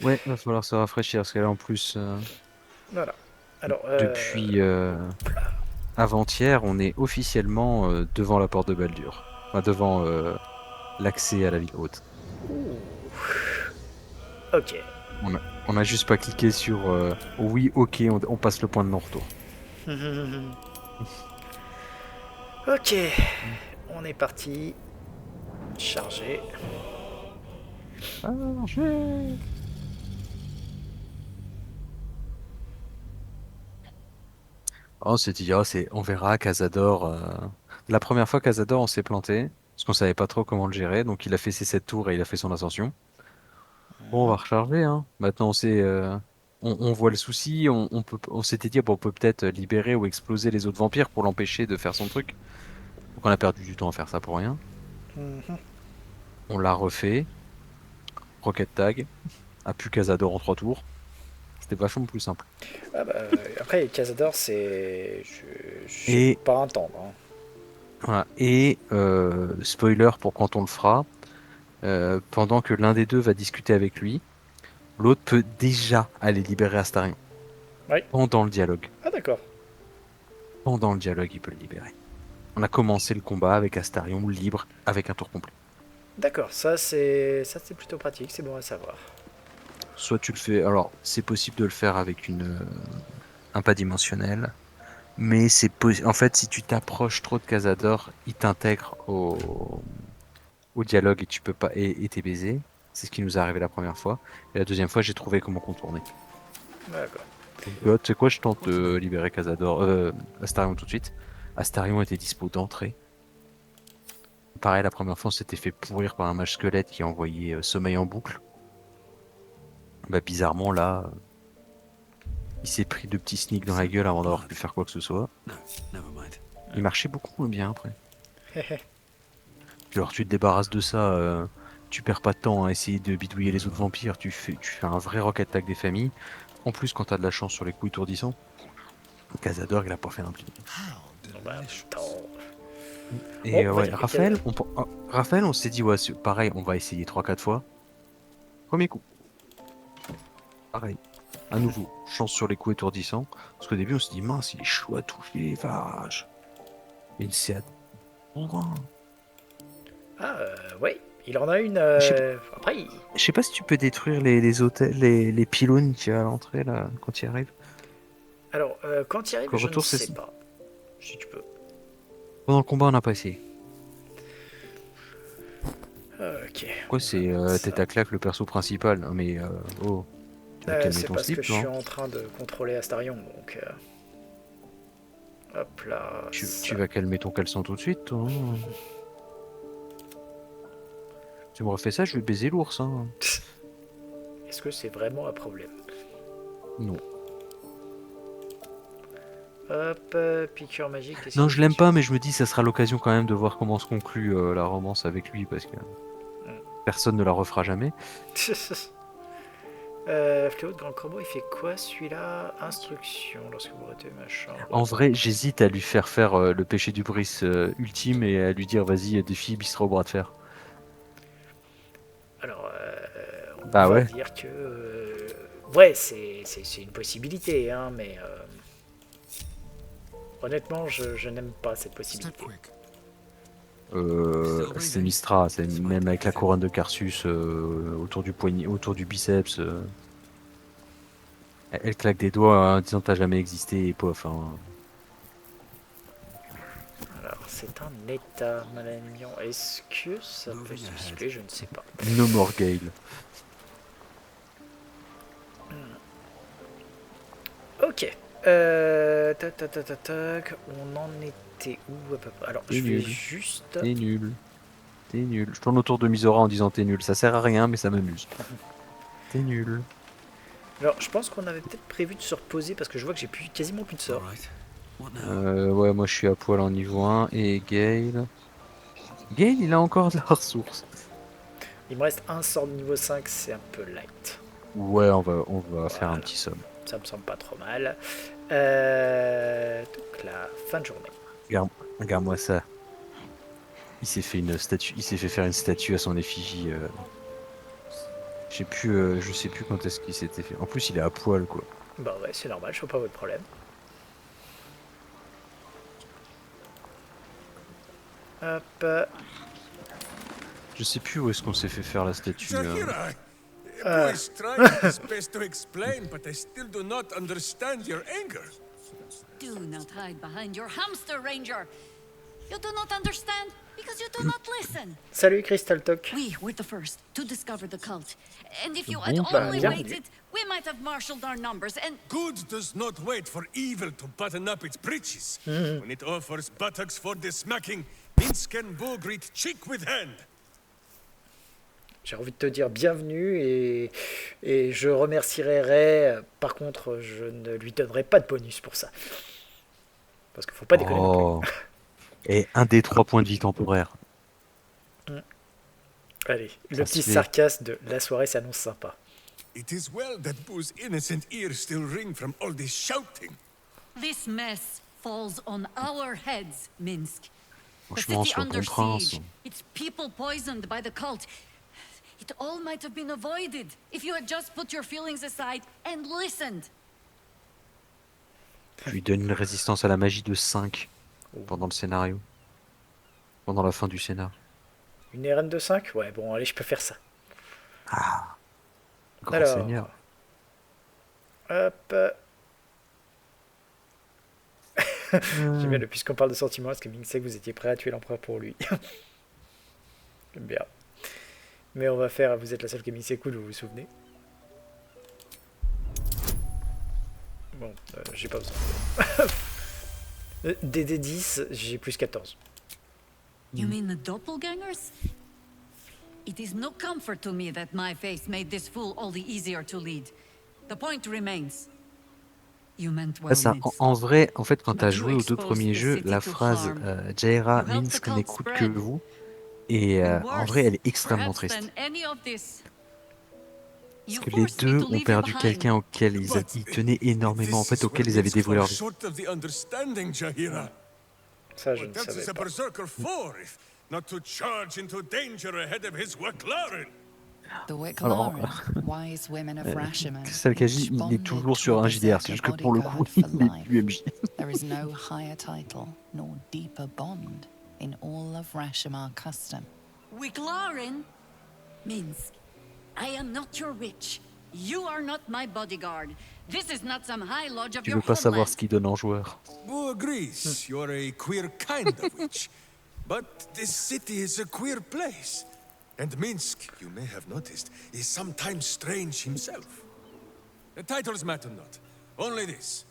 Hop, Ouais, va falloir se rafraîchir parce que là en plus, voilà. Alors, depuis avant-hier, on est officiellement devant la porte de Baldur. Enfin, devant l'accès à la ville haute. ok. On a juste pas cliqué sur oui, ok, on passe le point de non-retour. Ok, on est parti. Charger. Ah, j'ai- Oh, on s'est dit, oh, on verra Cazador. La première fois, Cazador, on s'est planté parce qu'on savait pas trop comment le gérer. Donc, il a fait ses 7 tours et il a fait son ascension. Bon, on va recharger, hein. Maintenant, on voit le souci. On s'était dit, bon, on peut peut-être libérer ou exploser les autres vampires pour l'empêcher de faire son truc. Donc, on a perdu du temps à faire ça pour rien. On l'a refait. Rocket Tag. A pu Cazador en 3 tours. C'était vachement plus simple. Ah bah, après, Cazador, c'est. Je sais Et, pas entendre. Hein. voilà. Et spoiler pour quand on le fera. Pendant que l'un des deux va discuter avec lui, l'autre peut déjà aller libérer Astarion. Oui. Pendant le dialogue. Ah, d'accord. Pendant le dialogue, il peut le libérer. On a commencé le combat avec Astarion libre avec un tour complet. D'accord, ça c'est plutôt pratique, c'est bon à savoir. Soit tu le fais, alors c'est possible de le faire avec un pas dimensionnel, mais en fait si tu t'approches trop de Cazador, il t'intègre au dialogue et tu peux pas et t'es baisé. C'est ce qui nous est arrivé la première fois. Et la deuxième fois, j'ai trouvé comment contourner. D'accord. Donc, tu sais quoi, je tente de libérer Astarion tout de suite. Astarion était dispo d'entrée. Pareil, la première fois, on s'était fait pourrir par un mage squelette qui a envoyé sommeil en boucle. Bah, bizarrement, là, il s'est pris deux petits sneaks dans la gueule avant d'avoir pu faire quoi que ce soit. Il marchait beaucoup moins bien après. Puis alors, tu te débarrasses de ça, tu perds pas de temps à essayer de bidouiller les autres vampires, tu fais un vrai rock attack des familles. En plus, quand t'as de la chance sur les coups étourdissants, Cazador, il a pas fait un pli. Bon, bah, en même temps. Bon, Et on va ouais, dire que. Raphaël, on s'est dit, ouais, pareil, on va essayer 3 4 fois. Premier coup, pareil. À nouveau, chance sur les coups étourdissants. Parce qu'au début, on s'est dit, mince, il est chaud à toucher, vache. Et il s'est Ah, ouais, il en a une. Je sais, Après, je sais pas si tu peux détruire les hôtels, les pylônes qu'il y a à l'entrée, là, quand il arrive. alors, quand il arrive, Qu'au je ne retour, c'est sais ça. pas. Si tu peux. Pendant le combat, on n'a pas essayé. Ok, Quoi, on va c'est mettre tête ça. à claque le perso principal. Non, mais, oh, tu vas calmer C'est ton parce que slip, je toi, suis hein. en train de contrôler Astarion, donc. Hop là, Tu ça. vas calmer ton caleçon tout de suite, toi, hein. Tu me refais ça, je vais baiser l'ours, hein. Est-ce que c'est vraiment un problème? Non. Hop, piqûre magique, qu'est-ce Non, qu'il je fait l'aime dessus? pas, mais je me dis, ça sera l'occasion quand même de voir comment se conclut la romance avec lui, parce que personne ne la refera jamais. Fléau de Grand Corbeau, il fait quoi celui-là? Instruction, lorsque vous retenez ma chambre. En vrai, j'hésite à lui faire le péché du bris ultime et à lui dire, vas-y, défi Bistro au bras de fer. Alors, on Bah va ouais. dire que. Ouais, c'est une possibilité, hein, mais honnêtement, je n'aime pas cette possibilité. C'est Mistra, c'est même avec la couronne de Carsus autour du poignet, autour du biceps. Elle claque des doigts en disant t'as jamais existé et pof, hein. Alors, c'est un état, Malagnon. Est-ce que ça peut se dissimuler? Je ne sais pas. No more Gale. Ok. Tac, tac, tac, tac, tac. On en était où à peu près? Alors, T'es je vais nul, juste. t'es nul, t'es nul. Je tourne autour de Misora en disant t'es nul. Ça sert à rien, mais ça m'amuse. T'es nul. Alors, je pense qu'on avait peut-être prévu de se reposer parce que je vois que j'ai plus, quasiment plus de sorts. Ouais, moi je suis à poil en niveau 1 et Gale. Gale, il a encore de la ressource. Il me reste un sort de niveau 5, c'est un peu light. Ouais, on va faire un Voilà, petit somme. ça me semble pas trop mal. Donc la fin de journée. Regarde, regarde-moi ça. Il s'est fait faire une statue à son effigie. Je sais plus quand est-ce qu'il s'était fait. En plus, il est à poil, quoi. Bah ouais, c'est normal, je vois pas votre problème. Hop. Je sais plus où est-ce qu'on s'est fait faire la statue. Zahira, Uh. boys trying his best to explain, but I still do not understand your anger. Do not hide behind your hamster, Ranger. You do not understand because you do not listen. Salut Crystal Talk. We were the first to discover the cult. And if you Bon, had bah, only bienvenue. waited, we might have marshaled our numbers and... Good does not wait for evil to button up its breeches. When it offers buttocks for the smacking, Minsk and Bo greet cheek with hand. J'ai envie de te dire bienvenue et je remercierai Ray. Par contre, je ne lui donnerai pas de bonus pour ça. Parce qu'il faut pas déconner non Oh. Et un des 3 points de vie temporaires. plus. Allez, le Ça petit se fait. sarcasme de la soirée s'annonce sympa. It is well that Boo's innocent ears still ring from all this shouting. This mess falls on our heads, Minsk. The Franchement, city sois under ton prince. siege, its people poisoned by the cult. It all might have been avoided if you had just put your feelings aside and listened. Je lui donne une résistance à la magie de 5 pendant le scénario. Pendant la fin du scénar. Une RN de 5? Ouais, bon, allez, je peux faire ça. Grand Alors. seigneur. Hop. J'aime bien, puisqu'on parle de sentiments, est-ce que Ming sait que vous étiez prêt à tuer l'empereur pour lui? J'aime bien. Mais on va faire, vous êtes la seule qui a mis ses coudes, vous vous souvenez? Bon, j'ai pas besoin. DD10, j'ai plus 14. You mean the doppelgangers? It is no comfort to me that my face made this fool all the easier to lead. The point remains. You meant well, Ça, Minsk. en vrai, en fait, quand But t'as you joué aux 2 exposed premiers the jeux, city la to phrase harm. Jaira, You helped the Minsk cult n'écoute que spread. vous. Et And en worse, vrai, elle est extrêmement perhaps triste. than any of this. Parce You que les forced me deux to ont leave you perdu behind. quelqu'un auquel ils tenaient énormément, en This fait, is auquel where ils avaient Minsk dévoué leur falls vie. short of the understanding, Jahira. Ça, je What ne else is savais a pas. berserker for if not to charge into danger ahead of his Waklaren? The Alors, Wicklorin, wise women of Rashomon, Celle qui agit, each il est bonded toujours to sur a un JDR, c'est berserker juste que pour le coup, bodyguard il for est life. UMJ. There is no higher title nor deeper bond in all of Rashomon custom. Wiklarin? Minsk, I am not your witch. You are not my bodyguard. This is not some high lodge of Tu your veux pas savoir homeland. ce qu'il donne en joueur. Boo agrees. You're a queer kind of witch. But this city is a queer place. And Minsk, you may have noticed, is sometimes strange himself. The titles matter not. Only this.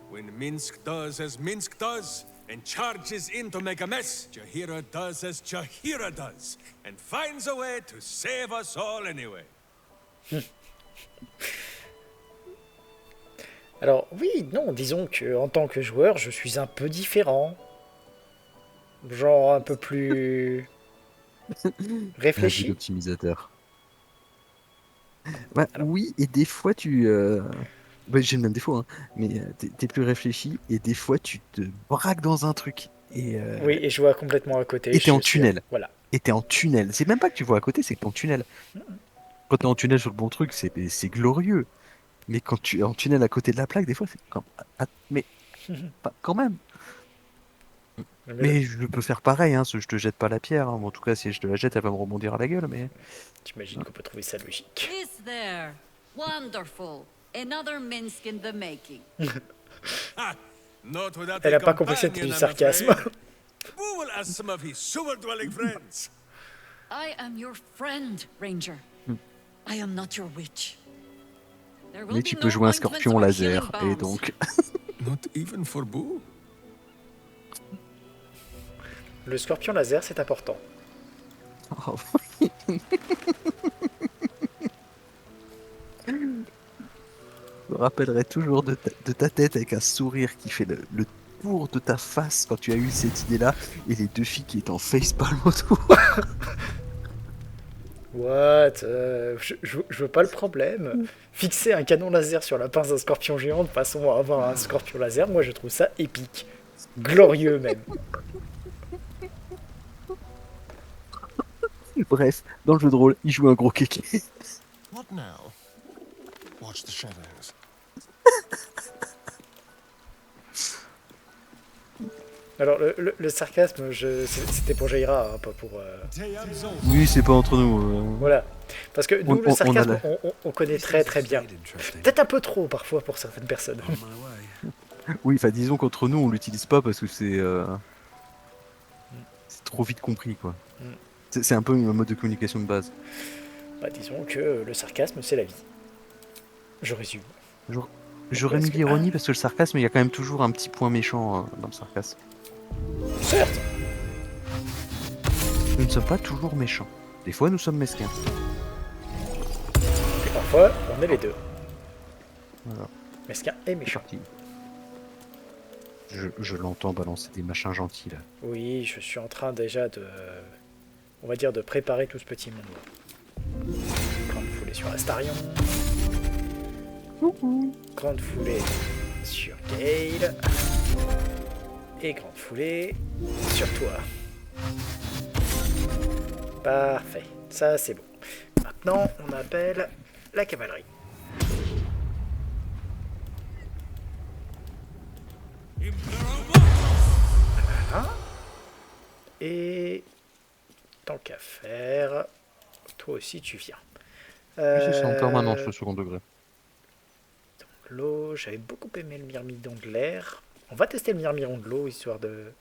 When Minsk does as Minsk does, and charges in to make a mess, Jahira does as Jahira does, and finds a way to save us all anyway. Alors, oui, non, disons que en tant que joueur, je suis un peu différent. Genre un peu plus réfléchi. L'optimisateur. Bah, oui, et des fois tu... bah, j'ai le même défaut, hein, mais t'es plus réfléchi, et des fois tu te braques dans un truc. Et Oui, et je vois complètement à côté. Et t'es en je suis- tunnel. Voilà. et t'es en tunnel. C'est même pas que tu vois à côté, c'est que t'es en tunnel. Quand t'es en tunnel sur le bon truc, c'est glorieux. Mais quand tu es en tunnel à côté de la plaque, des fois, c'est comme... mais quand même. Mais je peux faire pareil, hein, je te jette pas la pierre. Hein. Bon, en tout cas, si je te la jette, elle va me rebondir à la gueule. Mais T'imagines qu'on peut trouver ça logique. Is there? Wonderful. Another Minsk in the making. Ha! Not without Elle a a pas compris que c'était companion, du I'm sarcasme. afraid. Boo will ask some of his sewer-dwelling friends. I am your friend, Ranger. I am not your witch. There will mais be tu no peux jouer un ointments scorpion or laser, healing et balms. donc... Not even for Boo? Le scorpion laser, c'est important. Oh. Je me rappellerai toujours de ta tête avec un sourire qui fait le tour de ta face quand tu as eu cette idée-là, et les deux filles qui étaient en facepalm autour. What je veux pas le problème. Fixer un canon laser sur la pince d'un scorpion géant de façon à avoir un scorpion laser, moi je trouve ça épique. Glorieux même. Bref, dans le jeu de rôle, il joue un gros kéké. What Not now. Watch the shadows. Alors, le sarcasme, c'était pour Jaira, hein, pas pour... Oui, c'est pas entre nous. Voilà. Parce que nous, le On a sarcasme, on connaît très très bien. Peut-être un peu trop, parfois, pour certaines personnes. Oui, enfin, disons qu'entre nous, on l'utilise pas parce que c'est trop vite compris, quoi. Mm. C'est un peu un mode de communication de base. Bah, disons que le sarcasme, c'est la vie. Je résume. J'aurais mis l'ironie parce que le sarcasme, il y a quand même toujours un petit point méchant dans le sarcasme. Certes. Nous ne sommes pas toujours méchants. Des fois, nous sommes mesquins. Et parfois, on est les deux. Voilà. Mesquin et méchant. Parti. Je l'entends balancer des machins gentils, là. Oui, je suis en train déjà de... On va dire de préparer tout ce petit monde. Grande foulée sur Astarion. Grande foulée sur Gale. Et grande foulée sur toi. Parfait. Ça, c'est bon. Maintenant, on appelle la cavalerie. Voilà. Et tant qu'à faire, toi aussi tu viens. C'est en permanence le second degré. Donc l'eau, j'avais beaucoup aimé le myrmidon de l'air. On va tester le myrmidon de l'eau histoire de.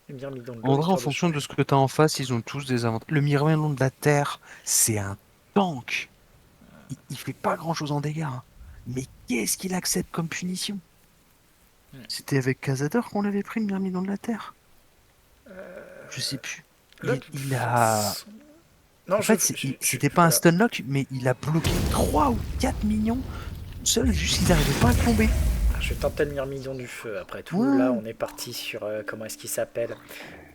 Le myrmidon de l'eau. En vrai, en fonction de ce que t'as en face, ils ont tous des avantages. Le myrmidon de la terre, c'est un tank. Il fait pas grand chose en dégâts. Hein. Mais qu'est-ce qu'il accepte comme punition? C'était avec Cazador qu'on l'avait pris, le myrmidon de la terre. Je sais plus. Il a. Non, en fait, c'était pas un stunlock, mais il a bloqué 3 ou 4 minions seul, juste qu'ils n'arrivaient pas à tomber. Je vais tenter le myrmidon du feu après tout. Ouais. Là, on est parti sur. Comment est-ce qu'il s'appelle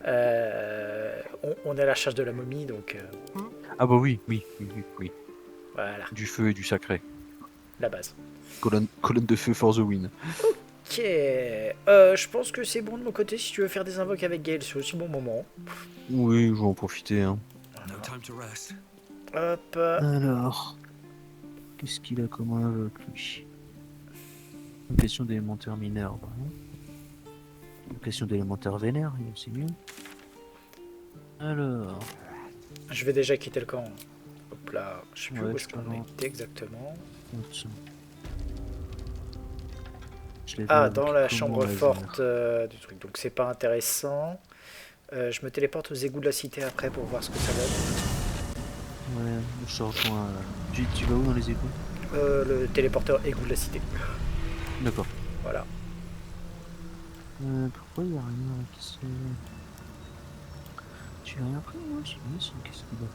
on est à la recherche de la momie, donc. Ah bah oui. Voilà, Du feu et du sacré. la base. Colonne de feu for the win. Ok. Je pense que c'est bon de mon côté si tu veux faire des invoques avec Gale, c'est aussi bon moment. Oui, je vais en profiter. Hein. No time to rest. Hop. Alors, qu'est-ce qu'il a comme invoque, lui? Une question d'élémentaire mineur. Bah, non. Une question d'élémentaire vénère, c'est mieux. Alors, Je vais déjà quitter le camp. Hop là. Je sais plus Ouais, où je est-ce qu'on t'en- était exactement. je l'avais Ah, invoqué dans la comment, chambre laser? forte du truc. Donc c'est pas intéressant. Je me téléporte aux égouts de la cité après pour voir ce que ça donne. Ouais, je te rejoins. Tu vas où dans les égouts? Le téléporteur égout de la cité. D'accord. Voilà. Pourquoi il n'y a rien qui se... Tu as rien pris, moi? Si, qu'est-ce qu'il a?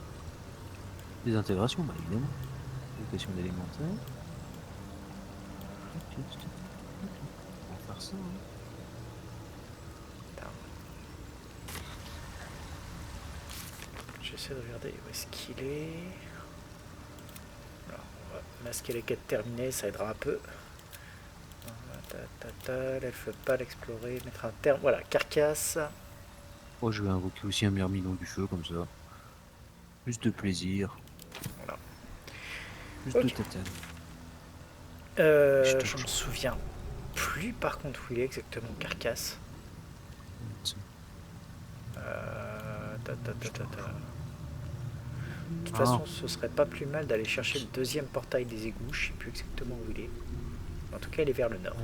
Des intégrations, bah évidemment. Éducation d'élémentaire. Ok. On va faire ça. Hein. J'essaie de regarder où est-ce qu'il est. Alors, on va masquer les quêtes terminées, ça aidera un peu. L'elfe pas l'explorer, mettre un terme. Voilà, carcasse. Oh, je vais invoquer aussi un myrmidon du feu comme ça. Plus de plaisir. Voilà. Plus Ok. de tatane. Je me souviens plus par contre où il est exactement, carcasse. De toute façon, ce serait pas plus mal d'aller chercher le deuxième portail des égouts. Je sais plus exactement où il est. En tout cas, il est vers le nord.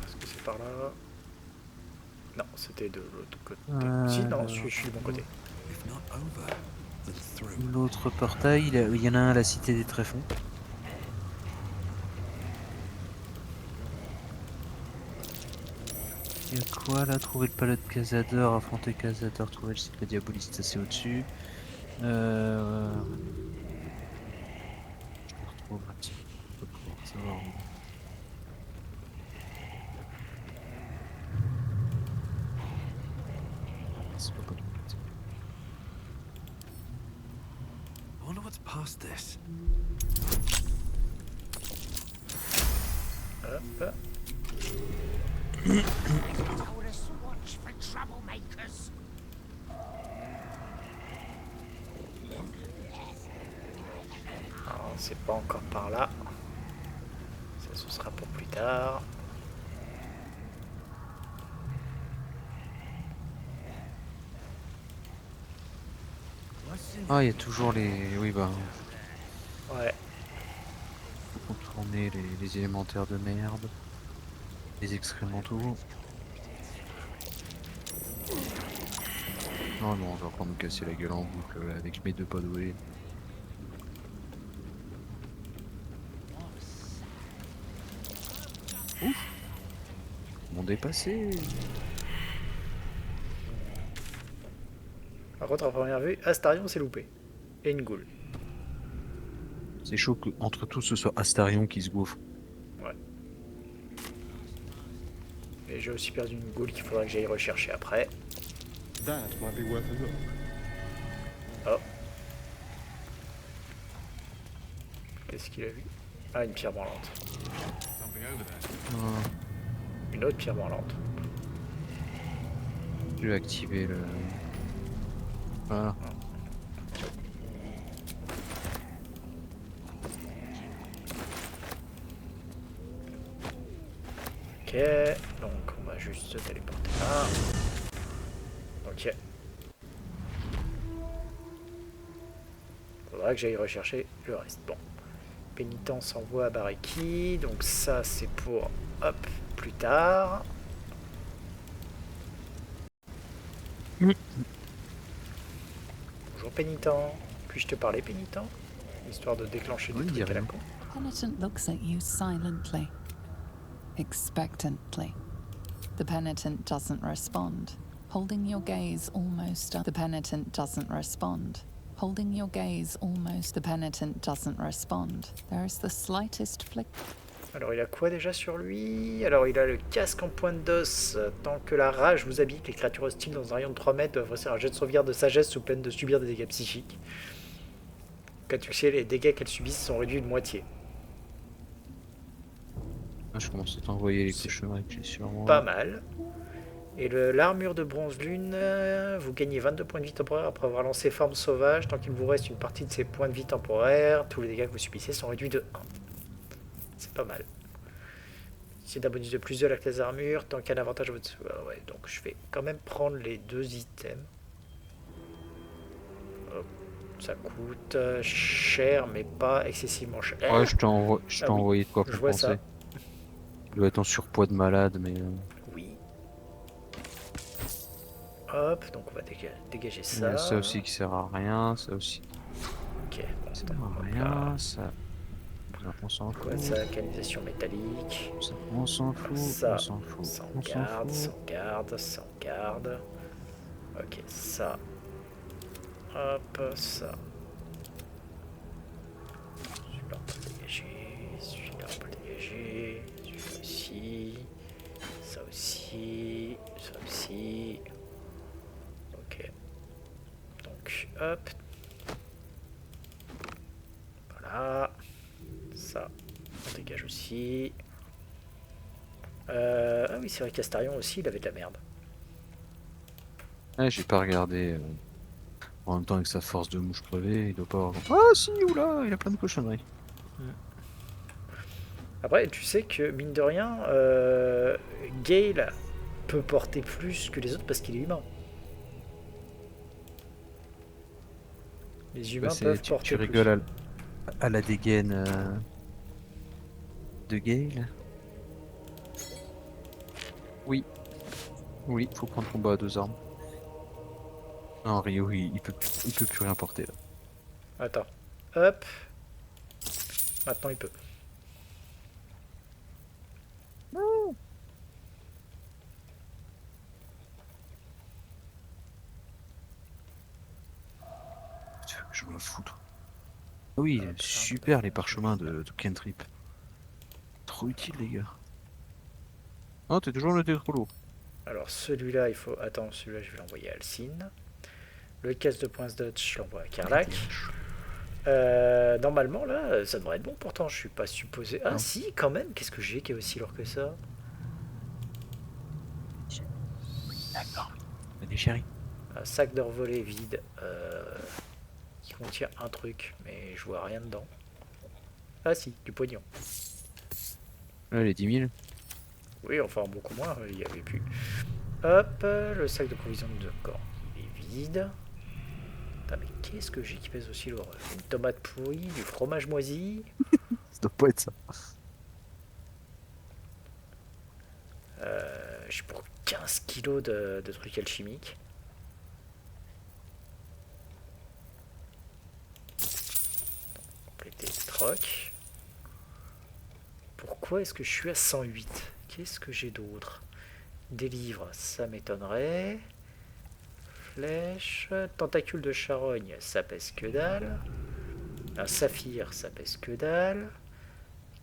Est-ce que c'est par là? Non, c'était de l'autre côté. Si, non, je suis du bon côté. If not over, then through. L'autre portail, il y en a un à la cité des tréfonds. Il y a quoi là? Trouver le palais de Cazador, affronter Cazador, trouver le site diaboliste, c'est au-dessus. Je le retrouve là-dessus. Pour pouvoir savoir où. C'est pas de l'autre côté. I wonder what's past this. Hop. Alors, c'est pas encore par là. Ça, ce sera pour plus tard. Ah, il y a toujours les... Oui, bah, Ouais. faut contourner les élémentaires de merde. Les excrémentaux. Oh non, on va encore me casser la gueule en boucle là, avec mes 2 pas doués. Ouf! Mon dépassé! Par contre, à première vue, Astarion s'est loupé. Et une goule. C'est chaud qu'entre tous ce soit Astarion qui se gaufre. Ouais. Et j'ai aussi perdu une goule qu'il faudra que j'aille rechercher après. That might be worth a look. Oh. Qu'est-ce qu'il a vu? Ah, une pierre branlante. Ah, Une autre pierre branlante. je vais activer le... Voilà. Ok, donc on va juste se téléporter là. Ok. Faudra que j'aille rechercher le reste. Bon. Pénitence envoie à Bareki. Donc ça c'est pour hop plus tard. Bonjour pénitent. Puis-je te parler pénitent? Histoire de déclencher des Oui, trucs à la rien. con. Penitent looks at you silently, expectantly. The penitent doesn't respond, holding your gaze almost. The penitent doesn't respond, holding your gaze almost. The penitent doesn't respond. There is the slightest flick. Alors il a quoi déjà sur lui? Alors il a le casque en pointe d'os. Tant que la rage vous habite, les créatures hostiles dans un rayon de 3 mètres doivent réussir un jet de sauvegarde de sagesse sous peine de subir des dégâts psychiques. En cas de succès, les dégâts qu'elles subissent sont réduits de moitié. Ah, je commence à t'envoyer les cochonneries que j'ai sur moi. Pas mal. Et l'armure de bronze lune, vous gagnez 22 points de vie temporaire après avoir lancé forme sauvage. Tant qu'il vous reste une partie de ces points de vie temporaires, tous les dégâts que vous subissez sont réduits de 1. C'est pas mal. C'est un bonus de plus 2 à la classe d'armure, tant qu'un avantage à votre... ouais, donc je vais quand même prendre les 2 items. Hop. Ça coûte cher, mais pas excessivement cher. Ouais, je t'ai Ah oui, envoyé de quoi je pour vois penser. ça. Il doit être en surpoids de malade, mais... Oui. Hop, donc on va dégager il y a ça. ça aussi qui sert à rien, ça aussi Ok, bon, qui sert donc, à hop rien, là. ça... On s'en fout, Quoi ça, canalisation métallique. on s'en fout, Ça, on s'en fout, sans on s'en garde, fout. sans garde, sans garde. Ok, ça. Hop, ça. Celui-là on peut le dégager, celui-là on peut le dégager, celui-là aussi, ça aussi, ça aussi. Ok. Donc, hop. Voilà. Ça, on dégage aussi. Ah oui, c'est vrai qu'Astarion aussi, il avait de la merde. Ouais, j'ai pas regardé. En même temps, avec sa force de mouche crevée, il doit pas avoir... Ah si, oula, il a plein de cochonneries. Après, tu sais que, mine de rien, Gale peut porter plus que les autres parce qu'il est humain. Les humains Ouais, peuvent tu porter plus. rigoles à la dégaine de Gale. Oui. Oui, faut prendre combat à 2 armes. Non, Rio, il peut plus rien porter là. Attends. Hop. Maintenant, il peut. Je me foutre. Ah oui, Hop, super hop, les parchemins de Kentrip. Trop utile les gars. Oh, t'es toujours noté trop lourd. Alors, celui-là, il faut... Attends, celui-là, je vais l'envoyer à Alcine. Le casse de points Dutch, je l'envoie à Karlak. Normalement, là, ça devrait être bon. Pourtant, je suis pas supposé... Ah, Non. si, quand même. Qu'est-ce que j'ai qui est aussi lourd que ça? D'accord. Des chéris. Un sac d'or volé vide qui contient un truc, mais je vois rien dedans. Ah si, du pognon. Les 10 000. Oui, enfin beaucoup moins, il y avait plus. Hop, le sac de provisions de corps est vide. Putain, mais qu'est-ce que j'ai qui pèse aussi lourd? Une tomate pourrie, du fromage moisi. Ça doit pas être ça. J'ai pour 15 kilos de trucs alchimiques. Compléter le troc. Pourquoi est-ce que je suis à 108? Qu'est-ce que j'ai d'autre? Des livres, ça m'étonnerait. Flèche, tentacule de charogne, ça pèse que dalle. Un saphir, ça pèse que dalle.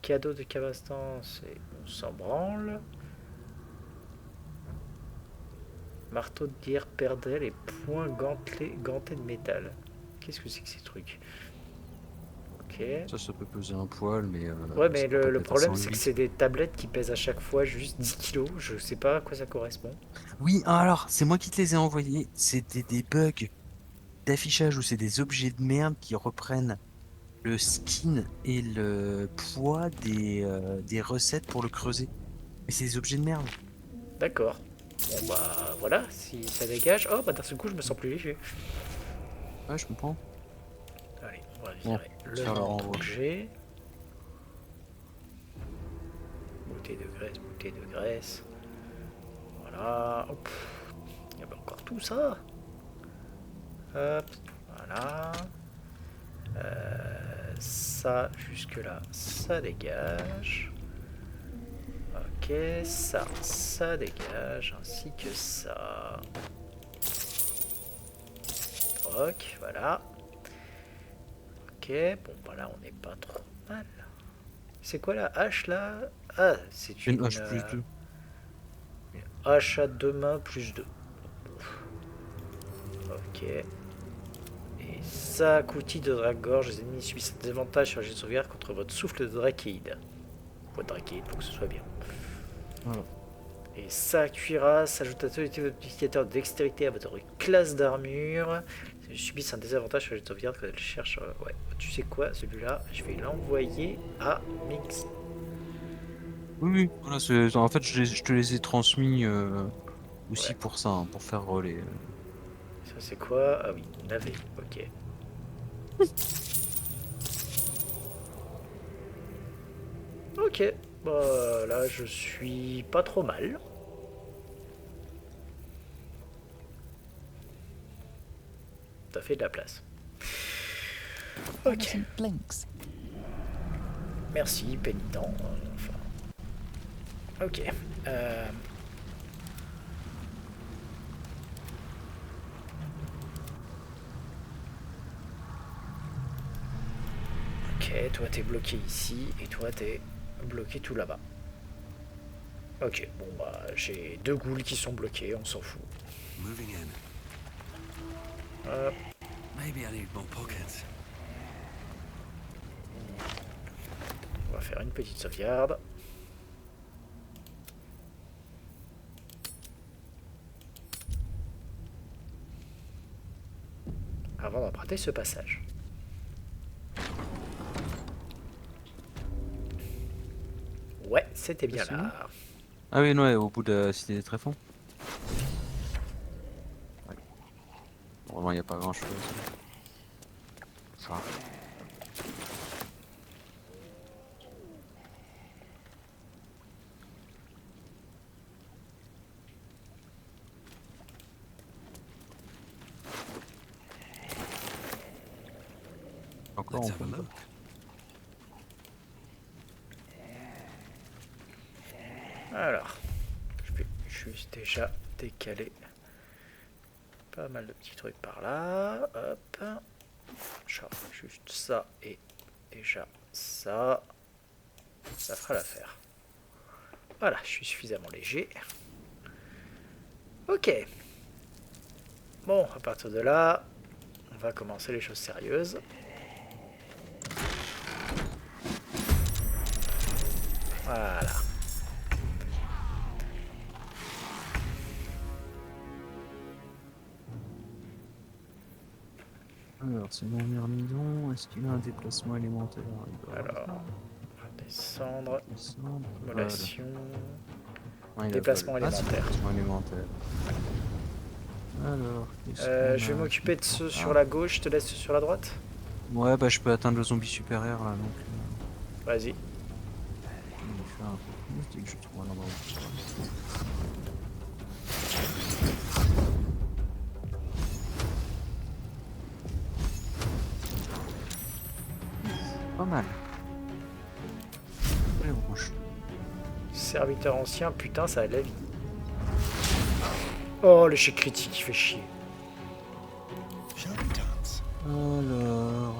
Cadeau de Cabastan, on s'en branle. Marteau de guerre, perdelle et poing ganté de métal. Qu'est-ce que c'est que ces trucs? Ok. Ça peut peser un poil, mais. Ouais, mais ça peut pas le être à problème, c'est 108. que c'est des tablettes qui pèsent à chaque fois juste 10 kilos. Je sais pas à quoi ça correspond. Oui, alors, c'est moi qui te les ai envoyés. C'était des bugs d'affichage où c'est des objets de merde qui reprennent le skin et le poids des recettes pour le creuser. Mais c'est des objets de merde. D'accord. Bon, bah voilà, si ça dégage. Oh, bah d'un seul coup, je me sens plus léger. Ouais, je comprends. Allez, on va Bon, virer le faire le manteau renvoi. que j'ai. Bouteille de graisse, bouteille de graisse. Voilà. Hop. Il y avait encore tout ça. Hop, voilà. Ça, jusque-là, ça dégage. Ok, ça dégage, ainsi que ça. Ok, voilà. Ok, bon, voilà, on n'est pas trop mal. C'est quoi la hache là? Ah, c'est Une hache plus 2. une hache à deux mains plus 2. Ok. Et sac outil de drague-gorge. Les ennemis subissent des avantages sur les jets de sauvegarde contre votre souffle de drakeide. Votre drakeide pour que ce soit bien. Voilà. Et ça cuirasse ajoute à votre modificateur de dextérité à votre classe d'armure. Si je subisse un désavantage sur les sauvegardes quand elle cherche. Ouais, tu sais quoi, celui-là, je vais l'envoyer à Mix. Oui, voilà, en fait, je te les ai transmis aussi Ouais. pour ça, hein, pour faire relais. Ça, c'est quoi? Ah oui, navet, ok. Ok, bah là, je suis pas trop mal. T'as fait de la place. Ok. Penitent blinks. Merci, pénitent. Enfin. Ok. Ok, toi t'es bloqué ici et toi t'es bloqué tout là-bas. Ok, bon bah j'ai deux ghouls qui sont bloqués, on s'en fout. Moving in. Hop, Maybe I need more pockets. on va faire une petite sauvegarde. Avant d'emprunter ce passage. Ouais, c'était bien C'est là. Ah oui, non, ouais, au bout de la Cité des Tréfonds. Ouais. Vraiment, il n'y a pas grand chose. Enfin, encore Let's on have a peut. look. Alors, je vais juste déjà décaler pas mal de petits trucs par là. Hop. Genre juste ça et déjà ça. Ça fera l'affaire. Voilà, je suis suffisamment léger. Ok. Bon, à partir de là, on va commencer les choses sérieuses. Voilà. Alors, c'est mon myrmidon. Est-ce qu'il a un déplacement élémentaire? Il doit Alors, avoir descendre, descendre. immolation, Ouais, il a déplacement pas le- Ah, c'est élémentaire. déplacement élémentaire. Alors, qu'est-ce Je qu'on vais a? m'occuper de ceux Ah. sur la gauche, je te laisse ceux sur la droite. Ouais, bah je peux atteindre le zombie supérieur là, donc Vas-y. je vais faire un peu plus dès que je trouve un endroit où je peux. Pas mal. Les rouges. Serviteur ancien, putain, ça a la vie. Oh, l'échec critique, il fait chier. Shall we dance? Alors,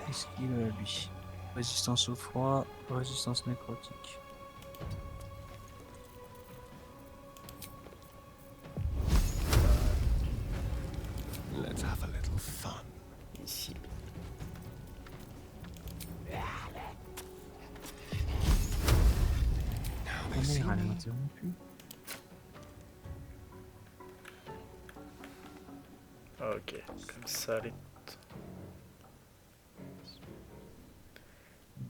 qu'est-ce qu'il a lui? Résistance au froid, résistance nécrotique. Let's have a little fun. Ici. Now Oh they see merde, elle me. m'a interrompu. Ok, comme ça, les...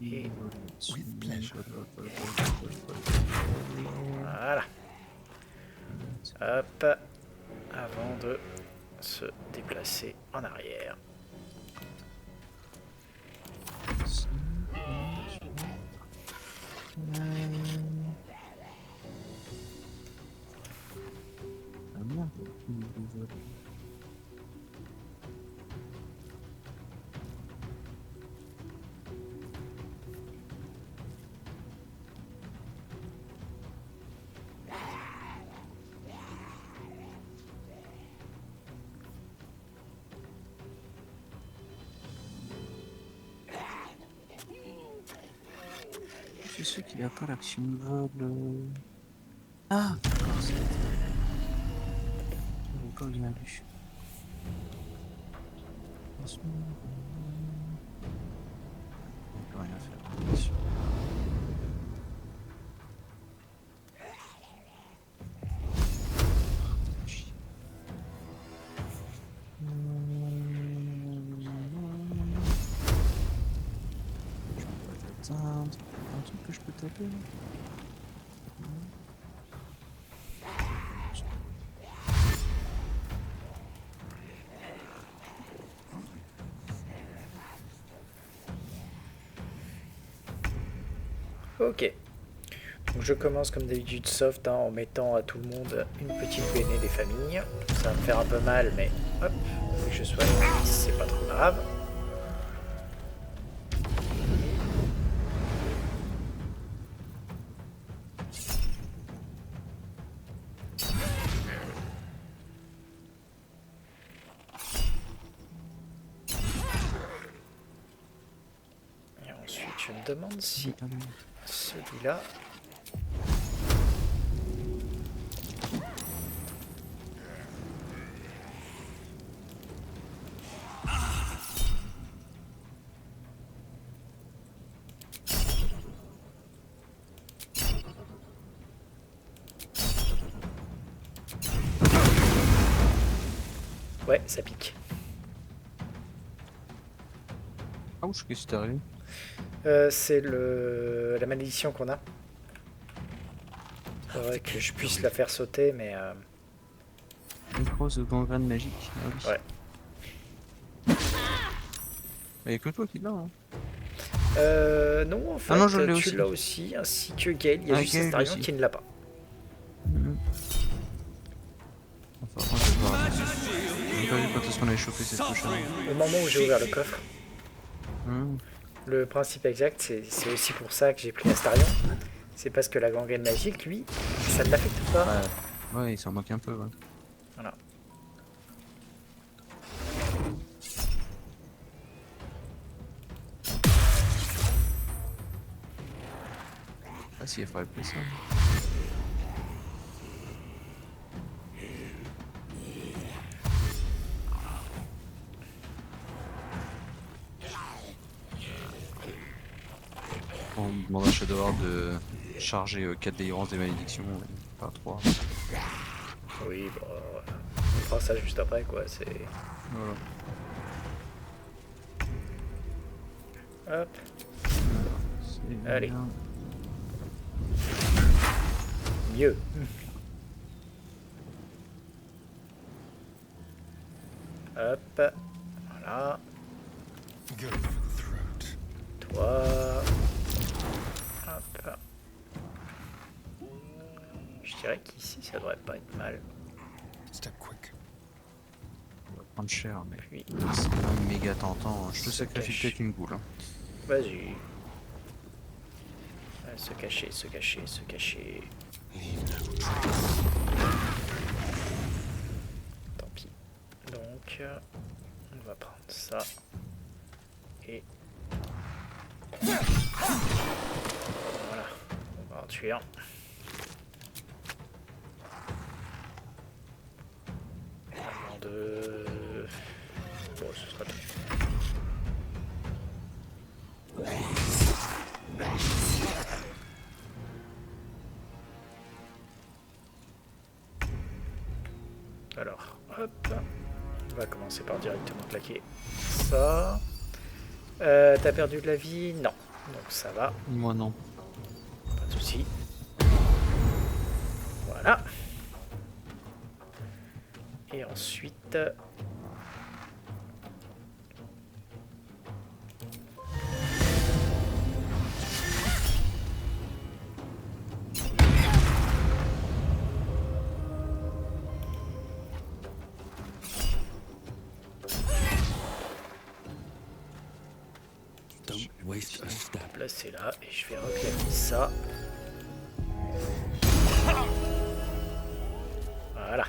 Et- With pleasure. Voilà. Hop. Avant de se déplacer en arrière. Ah merde. Je sais qu'il a pas l'action de vol. Ah, d'accord, c'est. J'avais pas bien vu. On peut rien faire. bien sûr. Chier. Je peux pas t'atteindre. Un truc que je peux taper là? Ok. Donc je commence comme d'habitude soft, hein, en mettant à tout le monde une petite bénée des familles. Ça va me faire un peu mal, mais hop, vu que je sois c'est pas trop grave. Et ensuite, je me demande si celui-là... Ouais, ça pique. Ah, qu'est-ce qui t'est arrivé? C'est la malédiction qu'on a. Faudrait que je puisse la faire sauter, mais... Une grosse gangrène magique. Ah oui. Ouais. Il n'y a que toi qui l'as. Hein. Non, en fait, Ah non, je l'ai tu aussi. l'as aussi, ainsi que Gale. Il y a Ah, juste Gale Astarion aussi. qui ne l'a pas. Enfin, moi, je vais voir. J'ai pas vu quand est-ce qu'on avait chopé cette poche. Au moment où j'ai ouvert le coffre, Hum. le principe exact, c'est aussi pour ça que j'ai pris Astarion. C'est parce que la gangrène magique, lui, ça ne l'affecte pas. Ouais, il s'en moque un peu. Ouais. Voilà. Ah si, il faudrait plus ça. On demande à Shadowheart de charger 4 délirances des malédictions, pas 3. Oui, bah, fera ça juste après, quoi. C'est... Voilà. Hop. C'est Allez. bien. Mieux. Hop. Voilà. Good for the throat. Toi. Hop. Je dirais qu'ici, ça devrait pas être mal. Step quick. Ça va prendre cher, mais Puis, c'est quand même méga tentant. Je te Se sacrifie cache. peut-être une boule. Hein. vas-y. Se cacher, se cacher, se cacher. Leave no trace. Tant pis. Donc, on va prendre ça. Et... Voilà. On va en tuer un. Avant de... Bon, ce sera tout. Alors, hop. On va commencer par directement claquer ça. T'as perdu de la vie? Non. Donc ça va, Moi non. pas de soucis. Voilà. Et ensuite... Don't waste a step. placer là et je vais reclaquer ça. Voilà.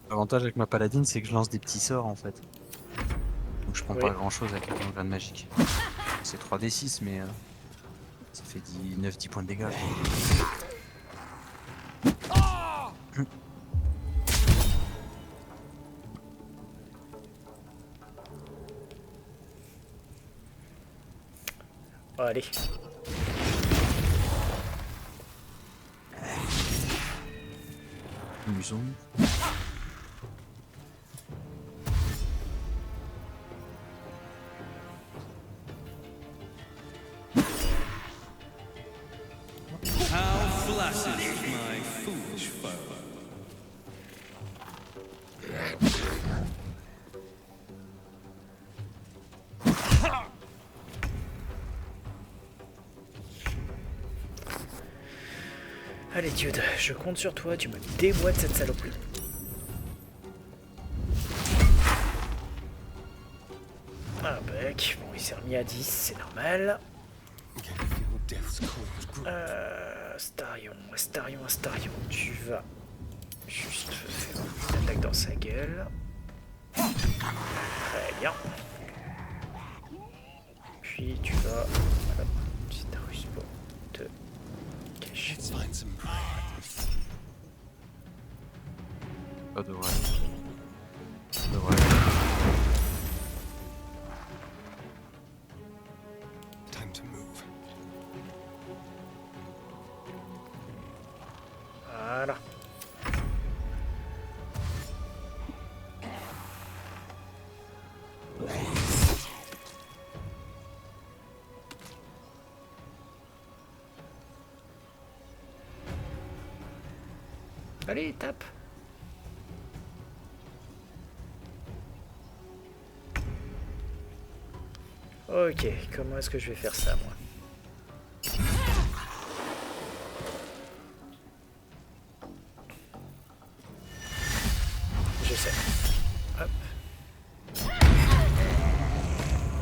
L'avantage avec ma paladine, c'est que je lance des petits sorts en fait. Donc je prends Oui. pas grand chose avec un grain magique. C'est 3d6, mais ça fait 9-10 points de dégâts. Allez. Muson. How flaccid is my foolish foe? Allez, Dude, je compte sur toi, tu me déboîtes cette saloperie. Ah, bec. Bon, il s'est remis à 10, c'est normal. Can you feel death's cold grip? Astarion, tu vas juste faire une attaque dans sa gueule. Très bien. Puis tu vas... Hop, petit Tarus pour te cacher. Let's find some pride. Ça devrait. Ça devrait. Time to move. Voilà. Allez, tape. Ok, comment est-ce que je vais faire ça, moi? Je sais. Hop.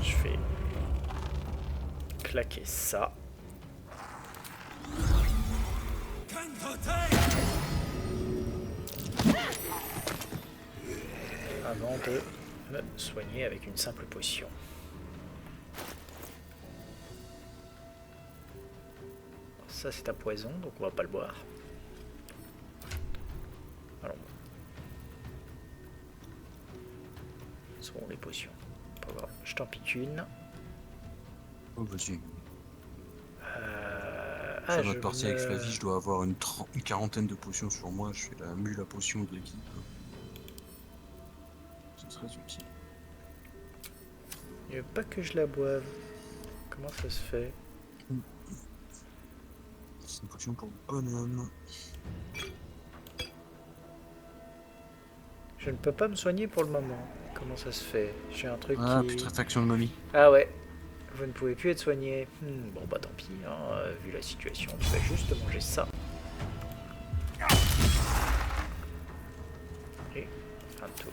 Je fais claquer ça. Avant de me soigner avec une simple potion. Ça c'est un poison, donc on va pas le boire. Allons. Ce seront les potions. Pas grave. Je t'en pique une. Oh, vas-y. Je suis en je mode partie avec me- Flavie, je dois avoir une quarantaine de potions sur moi, je fais la mule à potion de l'équipe. Ce serait utile. Il veut pas que je la boive. Comment ça se fait? C'est une potion pour bonhomme. Je ne peux pas me soigner pour le moment. Comment ça se fait? J'ai un truc Ah, qui... putréfaction de momie. Ah ouais. Vous ne pouvez plus être soigné. Bon bah tant pis, hein, vu la situation, tu vas juste manger ça. Et fin de tour.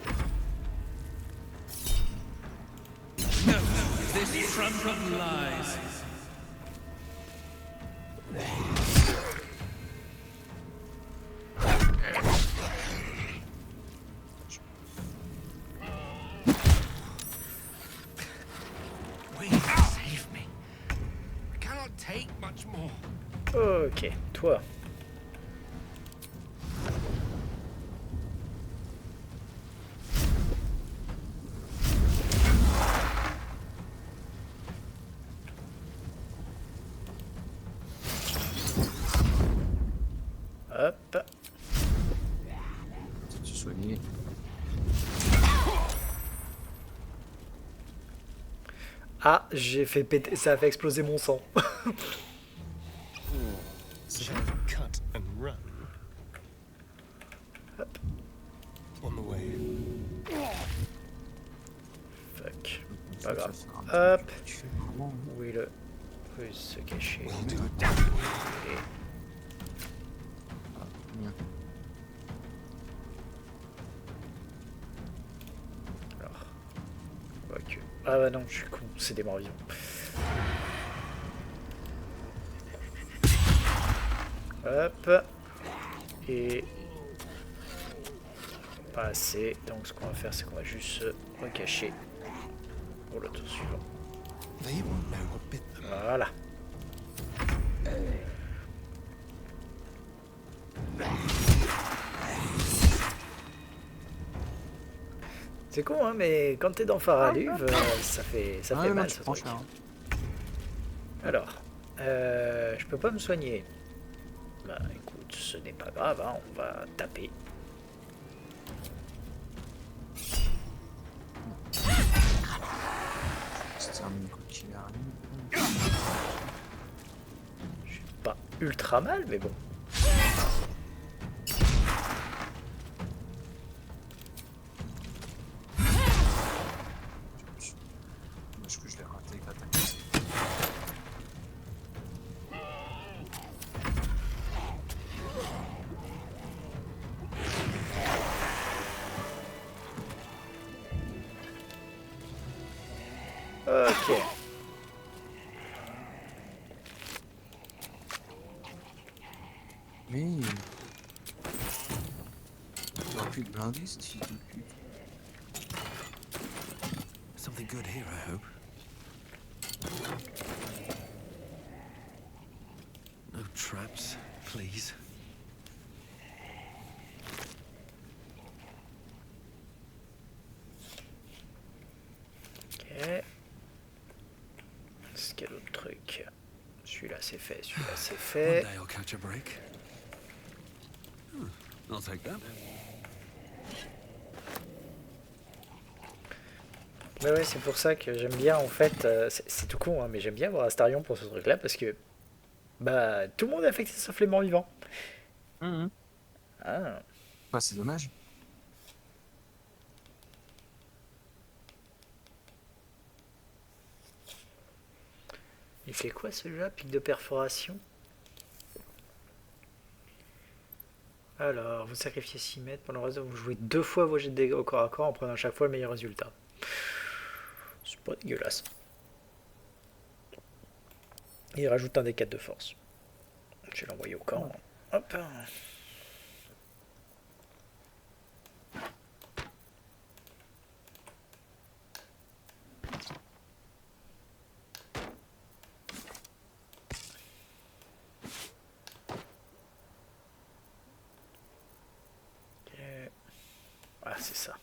This front of lies. Please save me. I cannot take much more. Ok, toi. Hop. Tu soigner. Ah, j'ai fait péter, ça a fait exploser mon sang. Shall we cut and run? On the way. Fuck. Pas grave. Ça Hop. fera un Où est le... Où est se cacher? We'll do it. Et... bien. Alors... Quoique... Ah bah non, je suis con, c'est des morts vivants. Hop. Et... Pas assez. Donc ce qu'on va faire, c'est qu'on va juste se recacher pour le tour suivant. They won't know what bit them. Voilà. C'est con, hein, mais quand t'es dans Faraluve, ça fait Ah, mal non, tu ce prends truc. cher. Hein. Alors, je peux pas me soigner. Bah écoute, ce n'est pas grave, hein, on va taper. C'est un mini qui arrive. Je suis pas ultra mal, mais bon. Dommage que je l'ai raté avec l'attaque. Ok. Mais... J'aurais pu le blinder, cette fille de pute. Something good here, I hope. No traps, please. Ok. Est-ce qu'il y a d'autres trucs? Celui-là c'est fait, celui-là c'est One fait. day I'll catch a break. I'll take that. Mais ouais, c'est pour ça que j'aime bien en fait, c'est tout con, hein, mais j'aime bien voir Astarion pour ce truc-là parce que bah tout le monde est affecté sauf les morts vivants. Ah, Bah, c'est dommage. il fait quoi celui-là? Pic de perforation? Alors, vous sacrifiez 6 mètres pendant le reste, vous jouez 2 fois vos jets de dégâts au corps à corps en prenant à chaque fois le meilleur résultat. C'est pas dégueulasse. Et il rajoute un des 4 de force. Je vais l'envoyer au camp. Hop. Ok. Ah, c'est ça.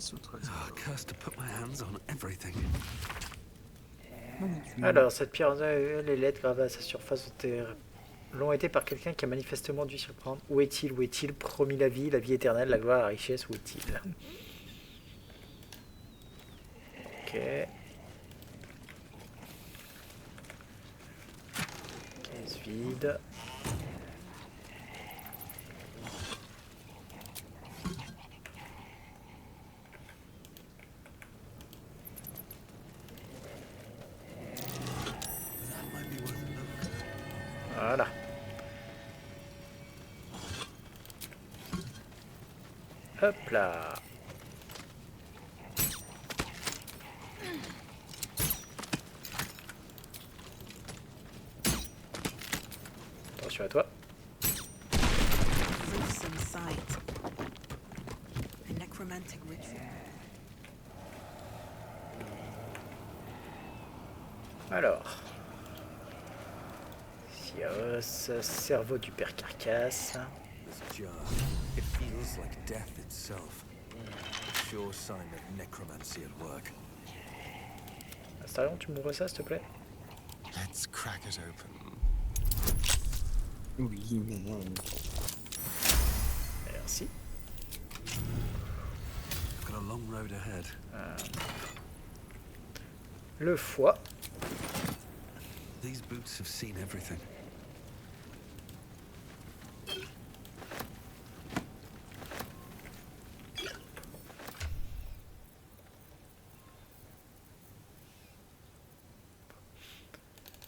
Caisse au trésor. Oh, cursed to put my hands on everything. Alors, cette pierre, les lettres gravées à sa surface l'ont été par quelqu'un qui a manifestement dû s'y reprendre. Où est-il? Où est-il? Promis la vie éternelle, la gloire, la richesse, où est-il? Ok. Caisse vide. Voilà. Hop là. Attention à toi. Gruesome sight. A necromantic ritual. Alors. Sios, cerveau du père Carcasse. This jar, it feels like death itself. A sure sign of necromancy at work. Astarion, tu m'ouvres ça, s'il te plaît? Let's crack it open. Oui, mais... Merci. I've got a long road ahead. Le foie. These boots have seen everything.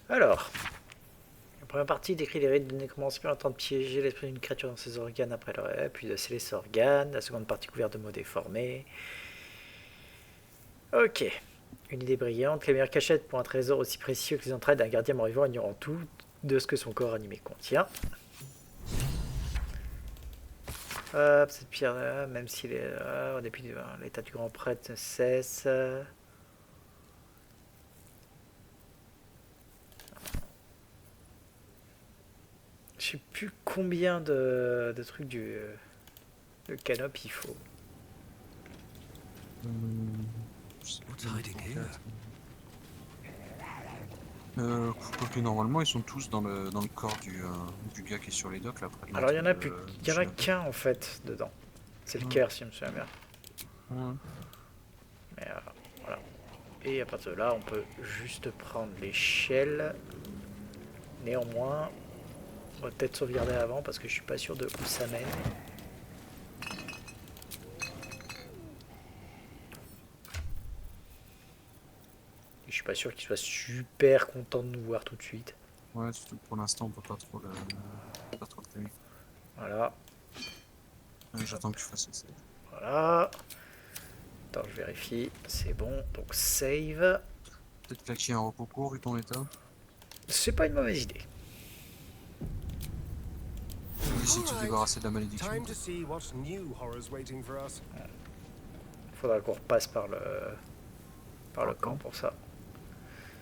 Alors, la première partie décrit les rites de nécromancie en train de piéger l'esprit d'une créature dans ses organes après le rêve, puis de sceller ses organes. La seconde partie couverte de mots déformés. Ok. Une idée brillante. Les meilleures cachettes pour un trésor aussi précieux que les entrailles d'un gardien mort-vivant ignorant tout de ce que son corps animé contient. Hop, cette pierre-là, même s'il est au début de l'état du grand prêtre ne cesse. Je sais plus combien de trucs de canop il faut. What's hiding here? Quoique normalement ils sont tous dans le corps du gars qui est sur les docks là près de Alors il y en a l'entrée plus, de- il y en a du qu'un en fait dedans. C'est le Ouais. cœur si je me souviens bien. Ouais. Mais voilà. Et à partir de là, on peut juste prendre l'échelle. Néanmoins, on va peut-être sauvegarder avant parce que je suis pas sûr de où ça mène. Et je suis pas sûr qu'il soit super content de nous voir tout de suite. Ouais, surtout que pour l'instant on peut pas trop le tailler. Voilà, Ouais, j'attends que tu fasses ça. voilà. Attends, je vérifie. C'est bon. Donc save. Peut-être claquer un repos court vu ton état. C'est pas une mauvaise idée. Essayer de se débarrasser de la malédiction. Time to see what new horrors waiting for us. Faudra qu'on repasse par le camp pour ça.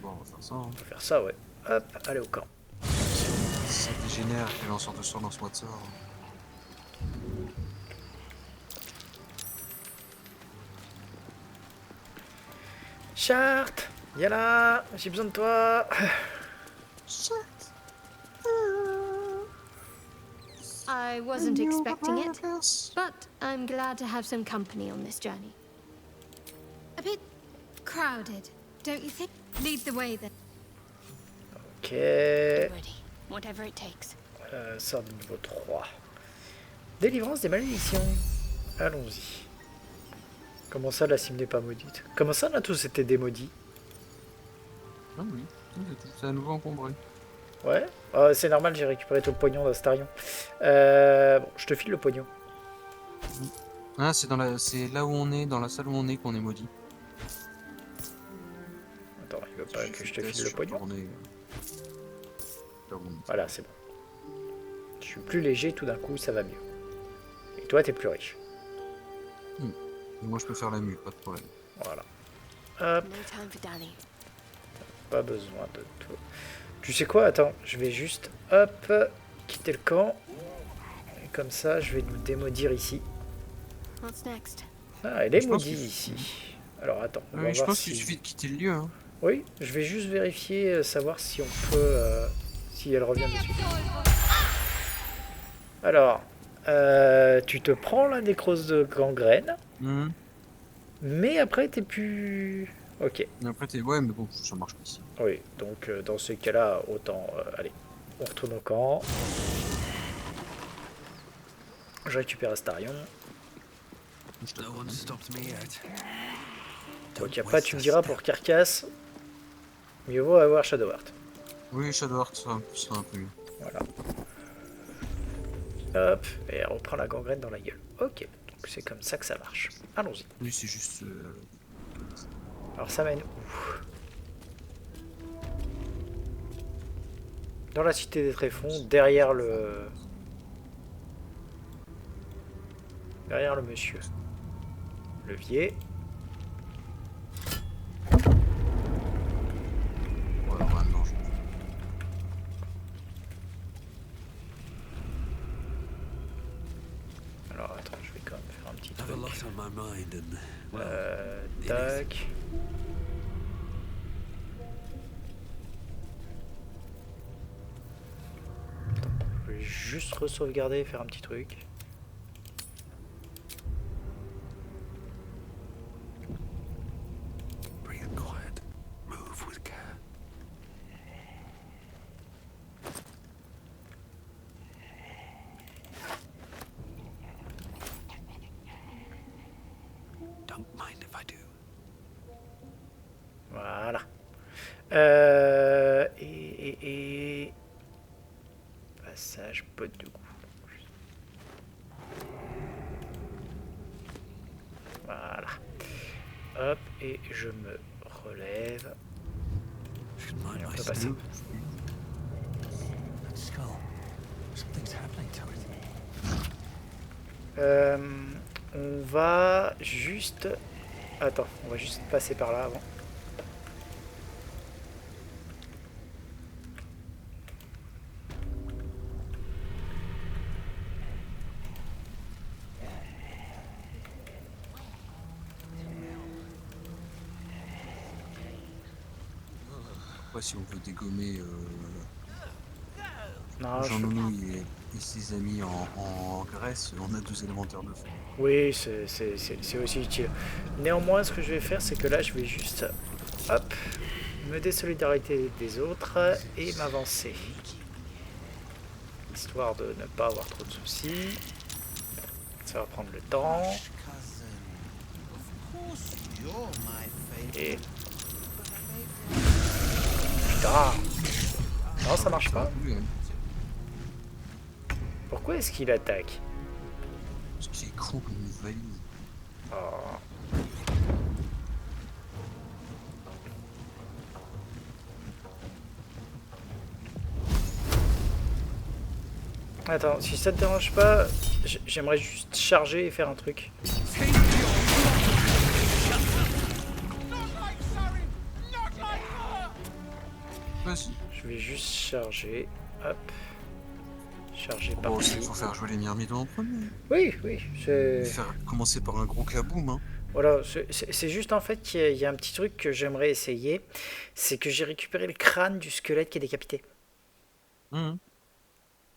Bon, on va faire ça. Hein. On peut faire ça, ouais. Hop, allez au camp. Si ça dégénère et qu'on sort de sort dans ce mois de sort. Charte, viens là, j'ai besoin de toi. I wasn't expecting it, but I'm glad to have some company on this journey. A bit crowded, don't you think? Lead the way then. Ok, Ready, whatever it takes. sort de niveau 3. Délivrance des malédictions. Allons-y. Comment ça, la cime n'est pas maudite? Comment ça, on a tous été démaudits? Ah oui, c'est à nouveau encombré. Ouais, c'est normal, j'ai récupéré tout le pognon d'Astarion. Bon, je te file le pognon. Ah, c'est là où on est, dans la salle où on est qu'on est maudit. Attends, il veut pas que je te file le pognon? Voilà, c'est bon. Je suis plus léger, tout d'un coup, ça va mieux. Et toi, t'es plus riche. Moi je peux faire la mue, pas de problème. Voilà. Hop, No time for Danny. pas besoin de toi. Tu sais quoi? Attends, je vais juste, hop, quitter le camp. Et comme ça, je vais nous démaudire ici. What's next? Ah, elle est Je pense maudite qu'il- ici. Alors attends, on va Oui, je voir pense si... qu'il suffit de quitter le lieu. Hein. Oui, je vais juste vérifier, savoir si on peut... si elle revient dessus. Alors, tu te prends la nécrose de gangrène, Mhm. mais après t'es plus... Ok, Et après, ouais, mais bon, ça marche pas ici. oui, donc dans ces cas-là, autant... allez, on retourne au camp. Je récupère Astarion. Je te- No one stopped me yet. Donc y a pas, tu me diras, pour Carcasse, mieux vaut avoir Shadowheart. Oui, Shadowheart, ça sera un peu mieux. Voilà. Hop, et elle reprend la gangrène dans la gueule. Ok, donc c'est comme ça que ça marche. Allons-y. Oui, c'est juste... Alors ça mène où? Dans la cité des tréfonds, derrière le... Derrière le monsieur. Levier. Voilà, maintenant, je... Alors attends, je vais quand même faire un petit I have a lot truc. on my mind and, well, Tac. Je vais juste re-sauvegarder et faire un petit truc. breathe quiet. Move with care. Don't mind if I do. Voilà. Et... Passage botte de goût. Voilà. Hop, et je me relève. Should mind Et on my peut passer. step. That skull. Something's happening to it. On va juste... Attends, on va juste passer par là avant. Après, si on veut dégommer Non, Jean Nounou et ses amis en Grèce, on a 2 élémentaires de feu. Oui, c'est aussi utile. Néanmoins, ce que je vais faire, c'est que là, je vais juste... Hop, me désolidariser des autres et m'avancer. Histoire de ne pas avoir trop de soucis. Ça va prendre le temps. Et... Putain! Non, ça marche pas. Oui, Pourquoi est-ce qu'il attaque? ce qui est con comme une valise. Oh. Attends, si ça te dérange pas, j'aimerais juste charger et faire un truc. Vas-y. Je vais juste charger. Hop. Charger par Bon, il ici. faut faire jouer les myrmidons en premier. Oui, oui. Faire commencer par un gros kaboom, hein. Voilà, c'est juste en fait qu'il y a un petit truc que j'aimerais essayer. C'est que j'ai récupéré le crâne du squelette qui est décapité. Mhm.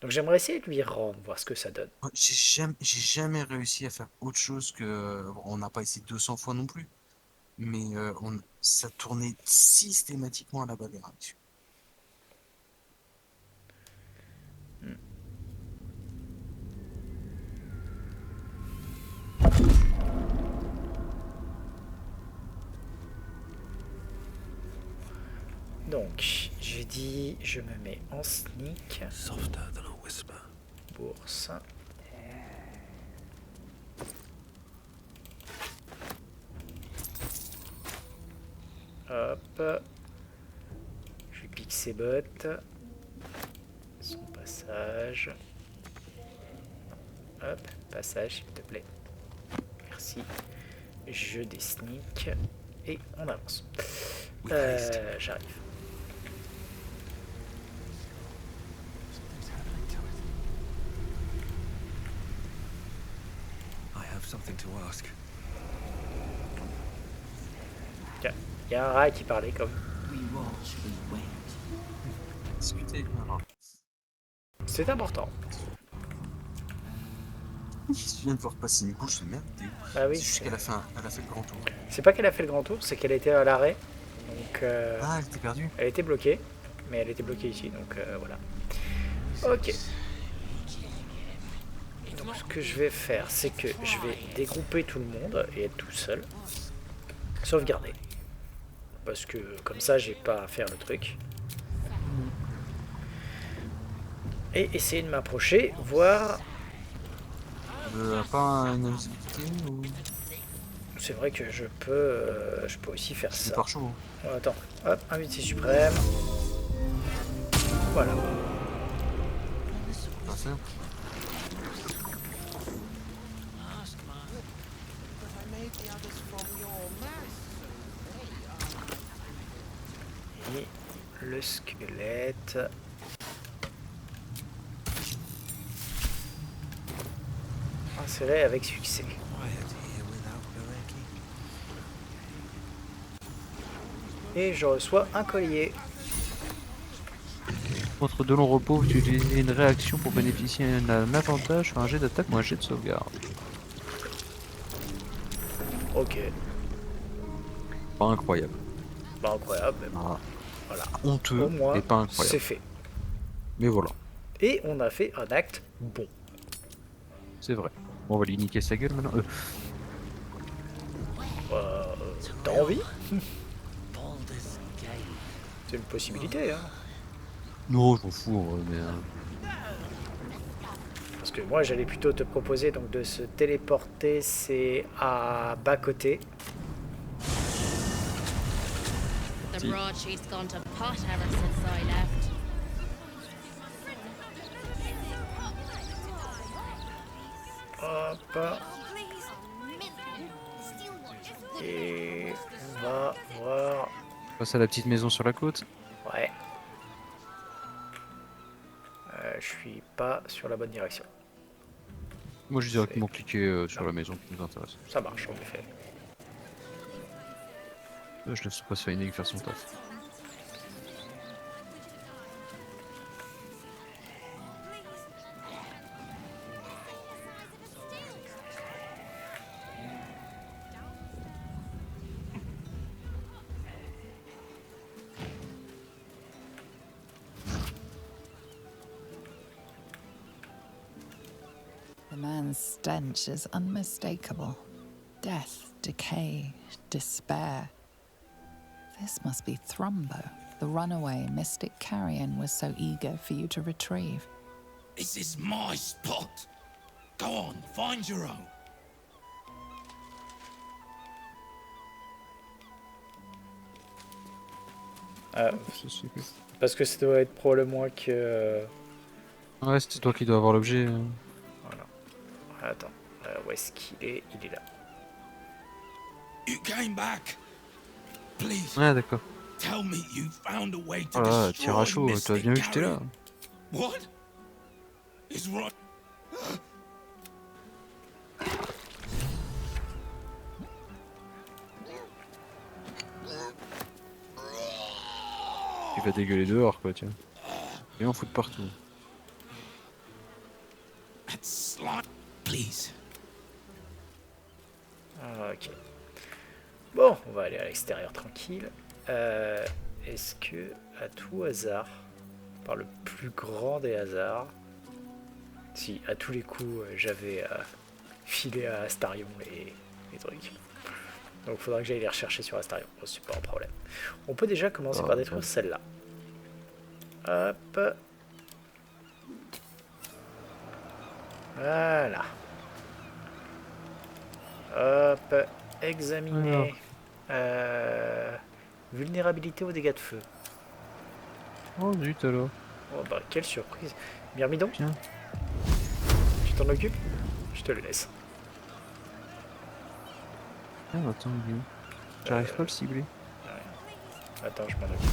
Donc j'aimerais essayer de lui rendre, voir ce que ça donne. J'ai jamais réussi à faire autre chose que... On n'a pas essayé 200 fois non plus. Mais ça tournait systématiquement à la bagarre dessus. Donc, j'ai dit, je me mets en sneak. Softer than a whisper. Bourse. Hop. Je lui pique ses bottes. Son passage. Hop, passage s'il te plaît. Merci. Je désneak. Et on avance. J'arrive. Something's happening to it. I have something to ask. Tiens, il y a un rat qui parlait comme. Discuter. C'est important. Je viens de voir passer une couche de merde. Ah oui. C'est juste qu'elle a fait le grand tour. C'est pas qu'elle a fait le grand tour, c'est qu'elle était à l'arrêt. Donc. Ah, elle était perdue. Elle était bloquée. Mais elle était bloquée ici, donc voilà. Ok. Donc ce que je vais faire, c'est que je vais dégrouper tout le monde et être tout seul. Sauvegarder. Parce que comme ça, j'ai pas à faire le truc. Et essayer de m'approcher, voir... Pas une invisibilité ou... C'est vrai que je peux aussi faire ça. Par chaud. Oh, attends, hop, invité suprême. Voilà. Parfait. Et le squelette. Inséré avec succès. Et je reçois un collier. Entre deux longs repos, tu utilises une réaction pour bénéficier d'un avantage sur un jet d'attaque ou un jet de sauvegarde. Ok. Pas incroyable. Pas incroyable, mais bon. Voilà. Honteux Au moins, et pas incroyable. c'est fait. Mais voilà. Et on a fait un acte bon. C'est vrai. Bon, on va lui niquer sa gueule maintenant. T'as envie? C'est une possibilité, hein. Non, je m'en fous, en vrai, mais... Parce que moi, j'allais plutôt te proposer donc de se téléporter, c'est à bas côté. The broadsheet's gone to pot ever since I left. Hop. Et on va voir... Passe à la petite maison sur la côte. Ouais. Je suis pas sur la bonne direction. Moi, j'ai directement cliqué sur la maison qui nous intéresse. Ça marche, en effet. Je laisse pas Sainig faire son taf. The man's stench is unmistakable. Death, decay, despair. This must be Thrumbo, the runaway mystic carrion was so eager for you to retrieve. This is my spot. Go on, find your own. Parce que ça doit être probablement que... Ouais, c'est toi qui dois avoir l'objet. Voilà. Attends, où est-ce qu'il est? Il est là. You came back. Please. Ouais, d'accord. Tell me you found a way to Ah, tir à chaud, tu as bien vu que j'étais là. What? Is right. Il va dégueuler dehors, quoi, tiens. Et on fout de partout. Please. Ok. Bon, on va aller à l'extérieur tranquille. Est-ce que, à tout hasard, par le plus grand des hasards, si à tous les coups j'avais filé à Astarion les trucs. Donc il faudra que j'aille les rechercher sur Astarion. Bon, c'est pas un problème. On peut déjà commencer par détruire celle-là. Hop. Voilà. Hop. Examiner. Vulnérabilité aux dégâts de feu. Oh zut alors. Oh bah quelle surprise. Myrmidon, Tiens. tu t'en occupes? Je te le laisse. Ah, attends, il est où? J'arrive pas à le cibler. Ouais. Attends, je m'en occupe.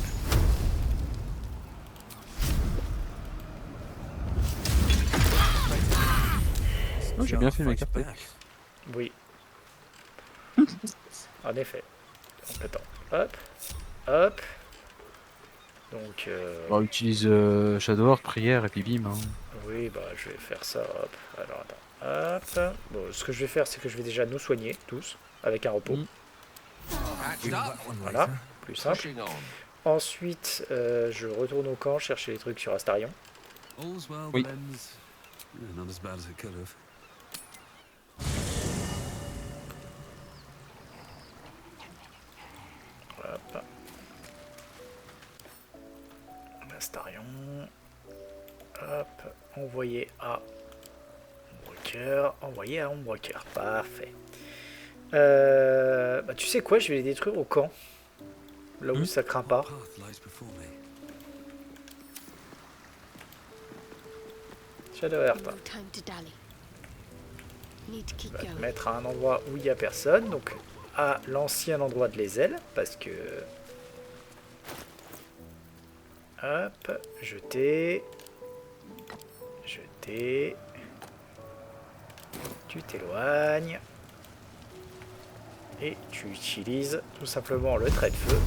Oh, j'ai bien fait de m'écarter. Oui. En effet. Donc attends, hop, hop. Donc On utilise Shadow Heart, prière et puis bim. Hein. oui, bah je vais faire ça, hop. Alors attends, hop. Bon, ce que je vais faire, c'est que je vais déjà nous soigner tous avec un repos. Voilà, plus simple. Ensuite, je retourne au camp chercher les trucs sur Astarion. All's well Oui. that ends. Not as bad as it could have. Hop. Astarion. Hop. Envoyer à Ombreaker. Envoyer à Ombreaker. Parfait. Bah, tu sais quoi, je vais les détruire au camp. Là où ça craint pas. Path lies before me. Shadow Heart. No time to dally. Need to keep On va te going. mettre à un endroit où il n'y a personne. Donc à l'ancien endroit de les ailes. Parce que... Hop. Jeter. Jeter. Tu t'éloignes. Et tu utilises tout simplement le trait de feu.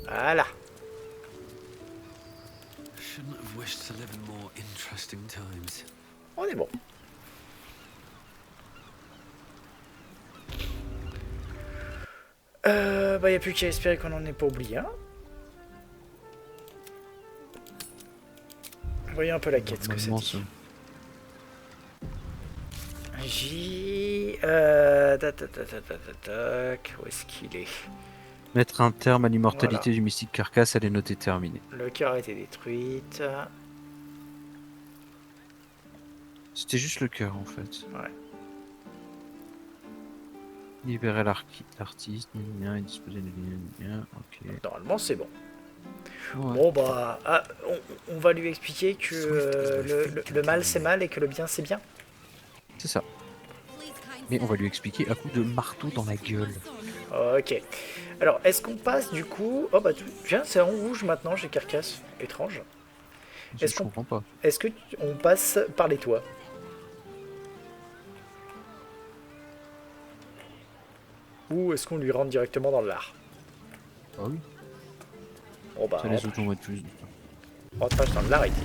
Voilà. Shouldn't have wished to live in more interesting times. On est bon. Bah, il n'y a plus qu'à espérer qu'on n'en ait pas oublié un. Voyons un peu la quête, ce que c'est. Tac. Où est-ce qu'il est? Mettre un terme à l'immortalité du mystique Carcasse, elle est notée terminée. Le cœur a été détruite. C'était juste le cœur en fait. Ouais. Libérer l'artiste, et disposer de ok. Normalement, c'est bon. Ouais. Bon, bah, on va lui expliquer que le mal c'est mal et que le bien c'est bien. C'est ça. Mais on va lui expliquer à coup de marteau dans la gueule. Ok. Alors, est-ce qu'on passe du coup... Oh bah, tiens, c'est en rouge maintenant, j'ai Carcasse. Étrange. Je comprends pas. Est-ce que on passe par les toits? Ou est-ce qu'on lui rentre directement dans l'art? Ah oui. Bon bah, Ça les automate plus. on passe dans l'art, il dit.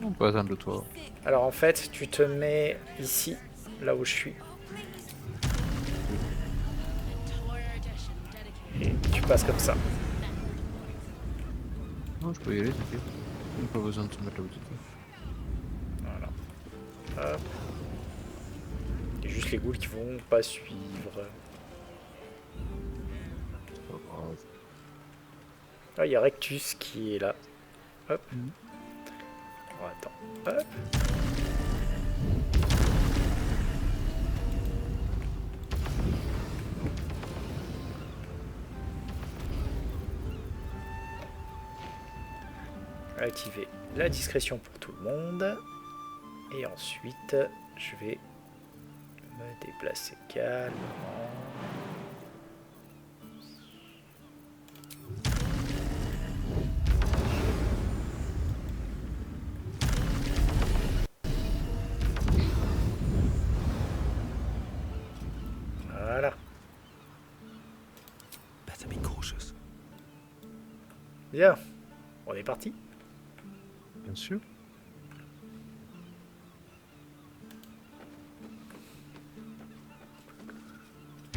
On peut atteindre le toit. Alors en fait, tu te mets ici, là où je suis. Et tu passes comme ça. Non, je peux y aller, t'inquiète. On n'a pas besoin de se mettre là où tu es. Voilà. Hop. Il y a juste les ghouls qui vont pas suivre. Ah, il y a Rectus qui est là. Hop. Oh, attends. Hop. Activer la discrétion pour tout le monde. Et ensuite, je vais me déplacer calmement. Voilà. Better be cautious. Bien. On est parti. Bien sûr.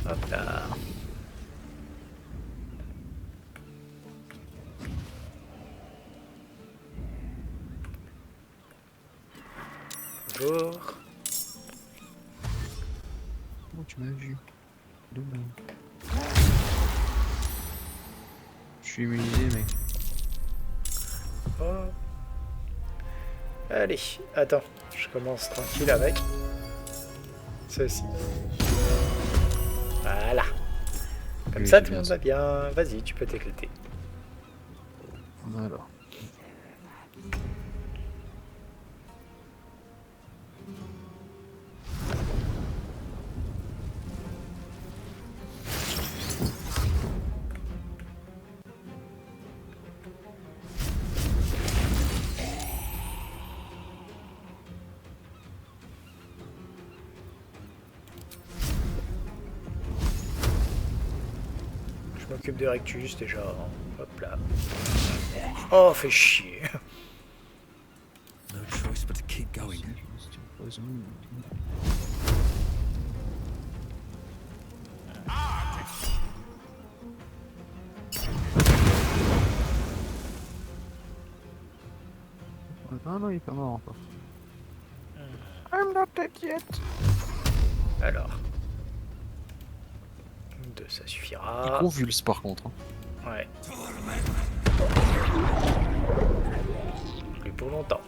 Hop là. Bonjour. Oh, tu m'as vu. Demain. Je suis immunisé, mec. Oh. Allez, attends, je commence tranquille avec ceci. Voilà. Comme Oui, ça, c'est tout le bien monde ça. va bien. Vas-y, tu peux t'éclater. Alors. cube de rectus déjà. Hop là. Oh, fait chier. No choice but to keep going. Ah non, il est pas mort encore. I'm not dead yet. Alors. 2, ça suffira. Gros vulse par contre. Ouais. Plus pour longtemps.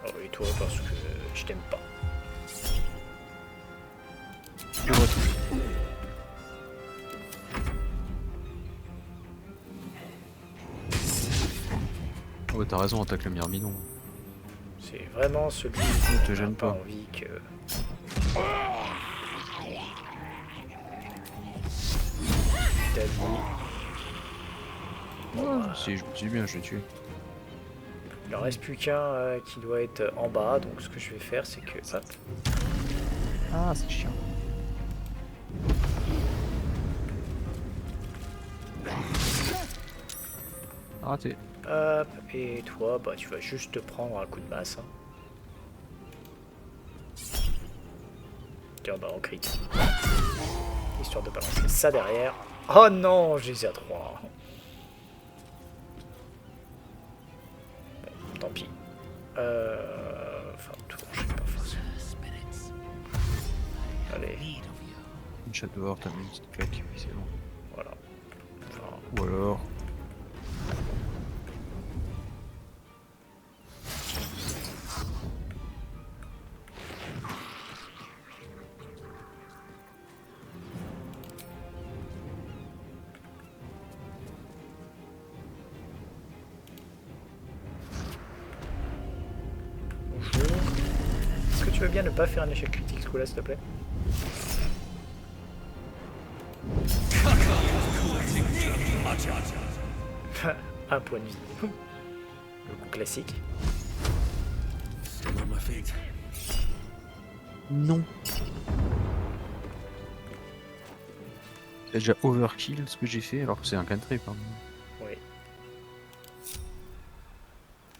Oh, et toi, parce que je t'aime pas. Je vois tout. Oh, t'as raison, attaque le myrmidon. C'est vraiment celui Ne te qui gêne n'a pas pas. envie que... T'as dit... Si, je me suis bien, je l'ai tué. Il en reste plus qu'un qui doit être en bas, donc ce que je vais faire, c'est que... Hop. Ah, c'est chiant. Raté. Hop, et toi, bah tu vas juste te prendre un coup de masse. Hein. Tiens, bah on crit. Histoire de balancer ça derrière. Oh non, je les ai à 3. Bon, tant pis. Enfin, tour, je sais pas forcément. Allez. Une chatte dehors, t'as mis une petite claque, puis c'est bon. Voilà. Enfin, Ou alors... bonjour. Est-ce que tu veux bien ne pas faire un échec critique ce coup-là, s'il te plaît? Un point de vie. Le coup classique. Still on my feet. Non. C'est déjà overkill ce que j'ai fait alors que c'est un cantrip. Hein. Oui.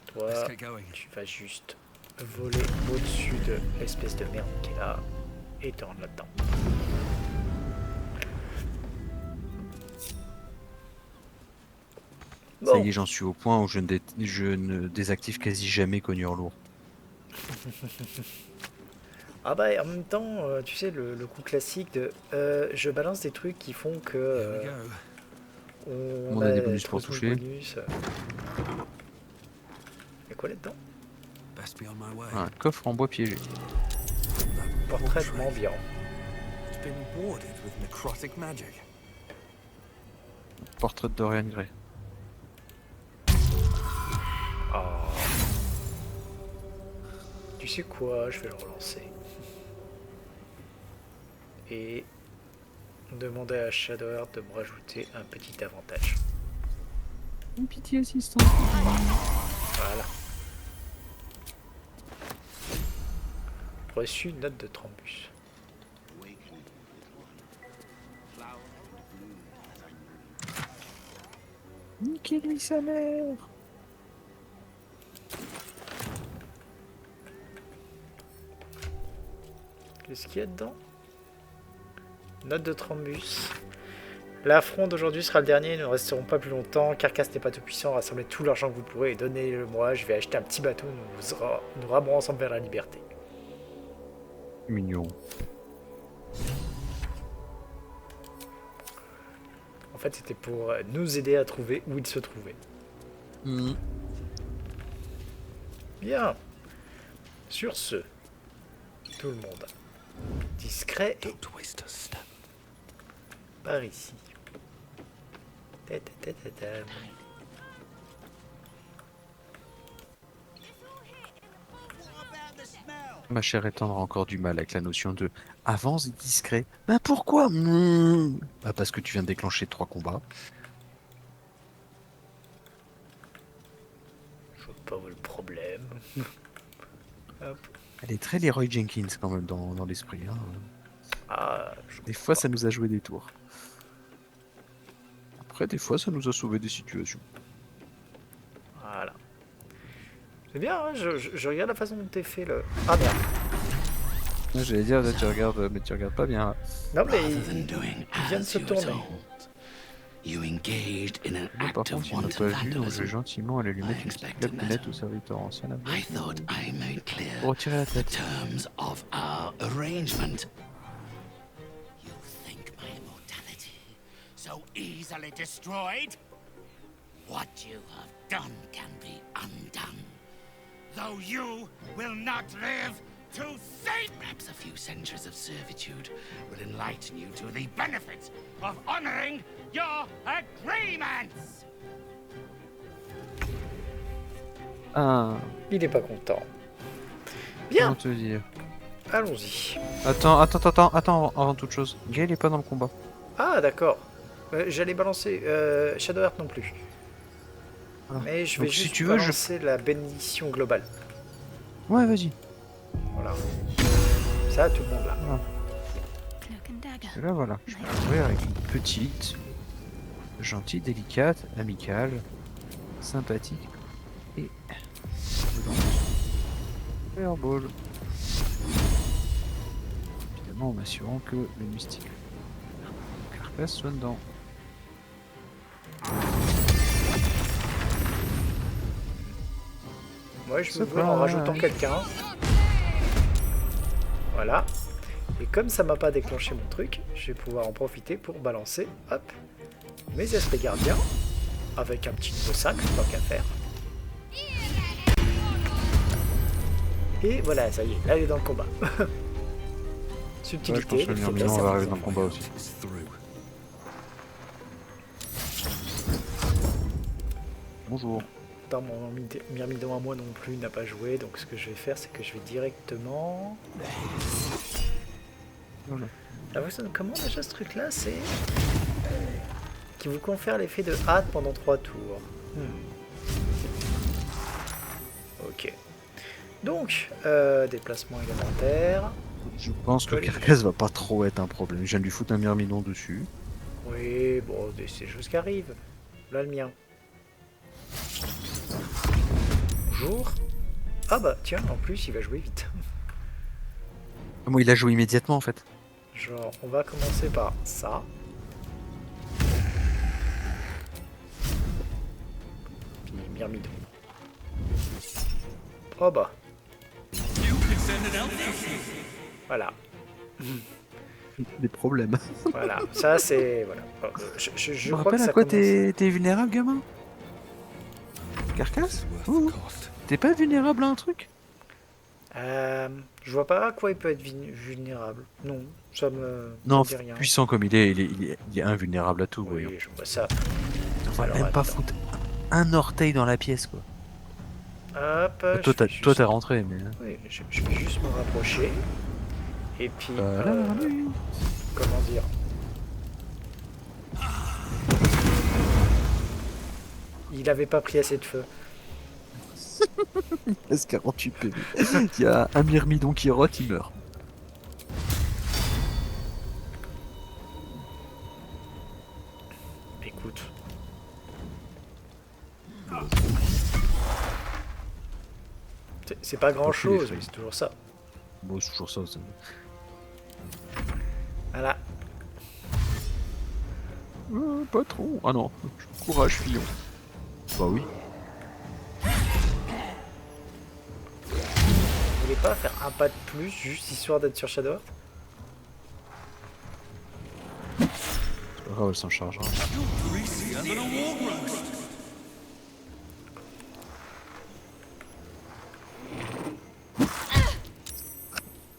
Toi, Let's get going. tu vas juste voler au-dessus de l'espèce de merde qui est là et te rendre là-dedans. Ça Bon. y est, j'en suis au point où je ne désactive quasi jamais cogneur lourd. Ah bah en même temps, tu sais, le coup classique de je balance des trucs qui font que Here we go. on On a des bonus pour trop de toucher. bonus. Y'a quoi là-dedans? Best be on my way. Un coffre en bois piégé. Portrait de mendiant. It's been warded with necrotic magic. Portrait de Dorian Gray. Ah. Tu sais quoi, je vais le relancer. Et demander à Shadowheart de me rajouter un petit avantage. Une pitié assistant. Voilà. Reçu note de Trambus. Niquez-lui sa mère. Qu'est-ce qu'il y a dedans? Note de Trambus. L'affront d'aujourd'hui sera le dernier, nous ne resterons pas plus longtemps. Carcasse n'est pas tout puissant, rassemblez tout l'argent que vous pourrez et donnez-le moi. Je vais acheter un petit bateau, nous ramerons ensemble vers la liberté. Mignon. En fait, c'était pour nous aider à trouver où il se trouvait. Bien. Sur ce, tout le monde. Discret et Don't waste a step. par ici. Ta-ta-ta-ta-ta. Ma chère étendre a encore du mal avec la notion de avance discret. Bah pourquoi Bah parce que tu viens de déclencher 3 combats. Je vois pas où est le problème. Hop. Elle est très Leroy Jenkins quand même dans l'esprit. Hein. Ah, Des fois ça nous a joué des tours. Après, des fois, ça nous a sauvé des situations. Voilà. C'est bien, hein, je regarde la façon dont t'es fait le... Ah merde. J'allais dire, là, tu regardes, mais tu regardes pas bien. Non mais Rather il than doing vient de as se you were tourner. told, you engaged in an Par act contre, of il m'a wanton pas vu, donc je vandalism. vais gentiment aller lui I mettre une petite expected claque de net better. au serviteur ancien là. I thought I made clear Pour retirer la the tête. terms of our arrangement. You think my immortality so easily destroyed? What you have done can be undone. Though you will not live to see. Perhaps a few centuries of servitude will enlighten you to the benefits of honoring your agreements. Ah, Il est pas content. Bien, comment te dire. allons-y. Attends, avant toute chose. Gale est pas dans le combat. Ah d'accord. J'allais balancer Shadow Heart non plus. Ah. Mais je vais Donc, si juste tu veux, balancer la bénédiction globale. Ouais, vas-y. Voilà. Ça, tout le monde là. Cloak and dagger. Et là, voilà. Je vais ouvrir avec une petite, gentille, délicate, amicale, sympathique et Fireball. Évidemment, en m'assurant que le mystique carcasse soit dedans. Moi, je vais ouvrir en rajoutant quelqu'un. Voilà. Et comme ça m'a pas déclenché mon truc, je vais pouvoir en profiter pour balancer, hop, mes esprits gardiens, avec un petit niveau 5, tant qu'à faire. Et voilà, ça y est, là, il est dans le combat. Ouais, Subtilité, je pense que le Myrmidon va arriver dans le combat aussi. Bonjour. Dans mon Myrmidon à moi non plus n'a pas joué, donc ce que je vais faire, c'est que je vais directement... Voilà. Ça fonctionne comment déjà ce truc là? C'est... qui vous confère l'effet de hâte pendant 3 tours. Ok. Donc, déplacement élémentaire. Je pense que Carcasse va pas trop être un problème. Je viens de lui foutre un Myrmidon dessus. Oui, bon, c'est des choses qui arrivent. Là le mien. Bonjour. Ah bah tiens, en plus il va jouer vite. Moi, il a joué immédiatement en fait. Genre, on va commencer par ça. Puis Myrmidon. Oh bah. Voilà. Des problèmes. Voilà, ça c'est... Voilà. Je me crois que rappelle ça à quoi commence... t'es vulnérable, gamin? Carcasse? T'es pas vulnérable à un truc? Je vois pas à quoi il peut être vulnérable. Non, ça me Non, dit rien. puissant comme il est invulnérable à tout, Oui, voyons. je vois ça. On va Alors, même pas attends. foutre un orteil dans la pièce, quoi. Hop, Toi, je vais t'es juste- rentré, mais... Oui, je vais juste me rapprocher. Et puis, Voilà, oui. comment dire? Il avait pas pris assez de feu. Il reste 48 PV. Il y a un Myrmidon qui rote, il meurt. Écoute. C'est pas grand chose, mais c'est toujours ça. Bon, c'est toujours ça. Voilà. Pas trop. Ah non, courage, Fillon. Bah oui. Vous voulez pas faire un pas de plus, juste histoire d'être sur Shadowheart? C'est pas grave, elle s'en chargera.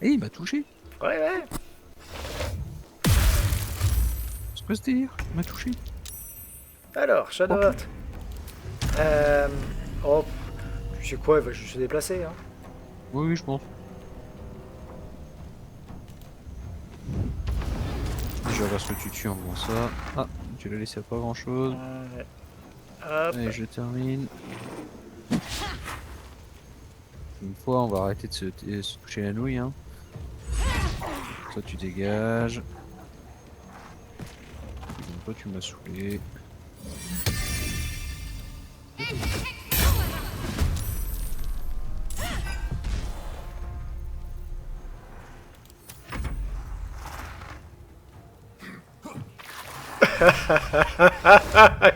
Eh, il m'a touché. Ouais. C'est quoi ce délire? Il m'a touché. Alors, Shadowheart. Oh, je sais quoi, il va juste se déplacer. Hein. Oui, je pense. Je regarde ce que tu tues en faisant ça. Ah, tu l'as laissé à pas grand chose. Hop. Allez, je termine. Une fois, on va arrêter de se toucher la nouille. Hein. Toi, tu dégages. Donc, toi, tu m'as saoulé.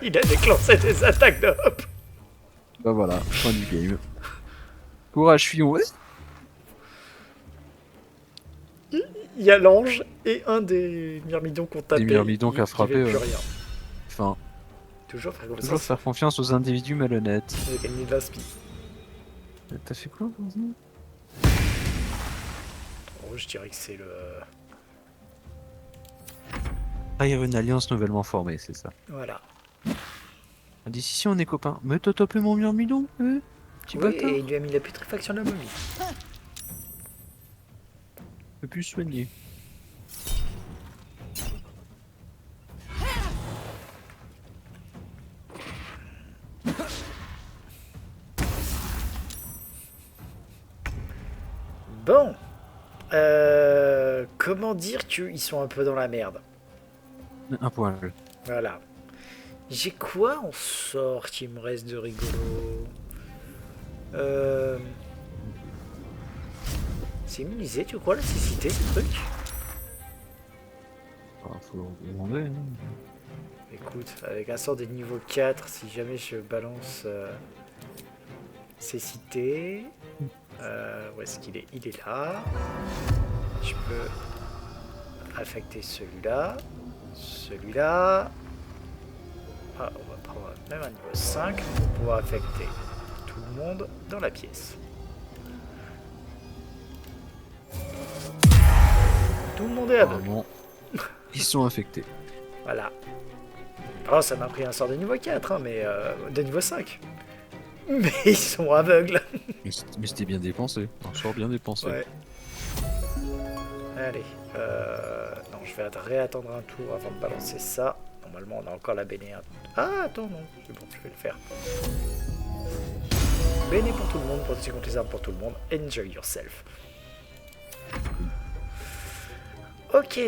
Il a déclenché des attaques de hop. Bah voilà, fin du game. Courage, fuyons. Ouais. Il y a l'ange et un des myrmidons qu'on tapait. Des myrmidons qui a frappé. Plus rien. Enfin, toujours faire confiance aux individus malhonnêtes. Il a gagné de la speed. T'as fait quoi, Vanzi? Oh, je dirais que c'est le... Trahir une alliance nouvellement formée, c'est ça. Voilà. On dit si on est copains. Mais t'as tapé mon myrmidon, petit Oui, bâtard. et il lui a mis la putréfaction de la momie. Je peux plus soigner. Bon. Comment dire qu'ils sont un peu dans la merde? Un poil. Voilà. J'ai quoi en sort qui me reste de rigolo? C'est immunisé, tu crois, la cécité, ce truc? Faut leur demander. Hein. Écoute, avec un sort de niveau 4, si jamais je balance cécité... où est-ce qu'il est? Il est là. Je peux affecter celui-là. Celui-là. Ah, on va prendre même un niveau 5 pour pouvoir affecter tout le monde dans la pièce. Tout le monde est aveugle. Ils sont infectés. Voilà. Alors ça m'a pris un sort de niveau 4, hein, mais de niveau 5. Mais ils sont aveugles. Mais c'était bien dépensé. Un sort bien dépensé. Ouais. Allez. Non, je vais réattendre un tour avant de balancer ça. Normalement, on a encore la béné. Ah, attends, non. C'est bon, je vais le faire. Béné pour tout le monde, protection contre les armes pour tout le monde. Enjoy yourself. Ok.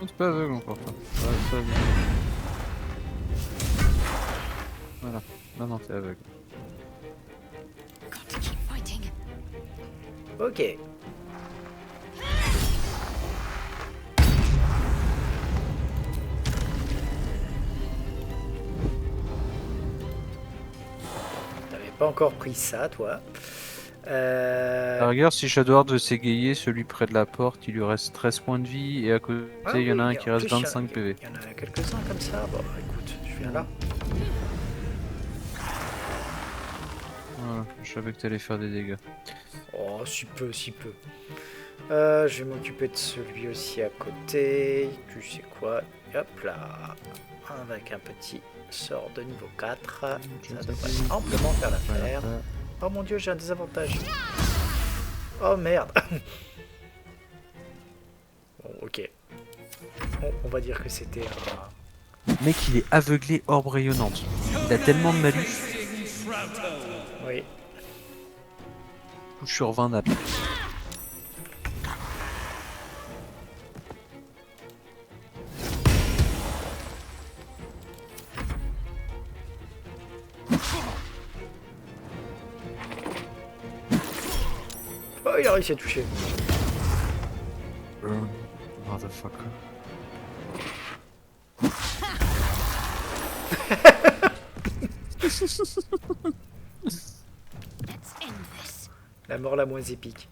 C'est pas aveugle encore. Voilà. Non, t'es aveugle. Ok. T'avais pas encore pris ça, toi. À la rigueur, si Shadowheart veut s'égayer, celui près de la porte, il lui reste 13 points de vie, et à côté, il y en a un qui reste 25 PV. Il y en a quelques-uns comme ça. Bon, écoute, je viens là. Voilà, je savais que t'allais faire des dégâts. Oh, si peu, si peu. Je vais m'occuper de celui aussi à côté. Tu sais quoi? Hop là. Avec un petit sort de niveau 4. Ça devrait amplement faire l'affaire. Oh mon dieu, j'ai un désavantage. Oh merde. Bon, ok. Bon, on va dire que c'était un... Mec, il est aveuglé orbe rayonnante. Il a tellement de malus. Oui. Touche sur 20 d'attaque. Oh, il a réussi à toucher. Motherfucker. La mort la moins épique.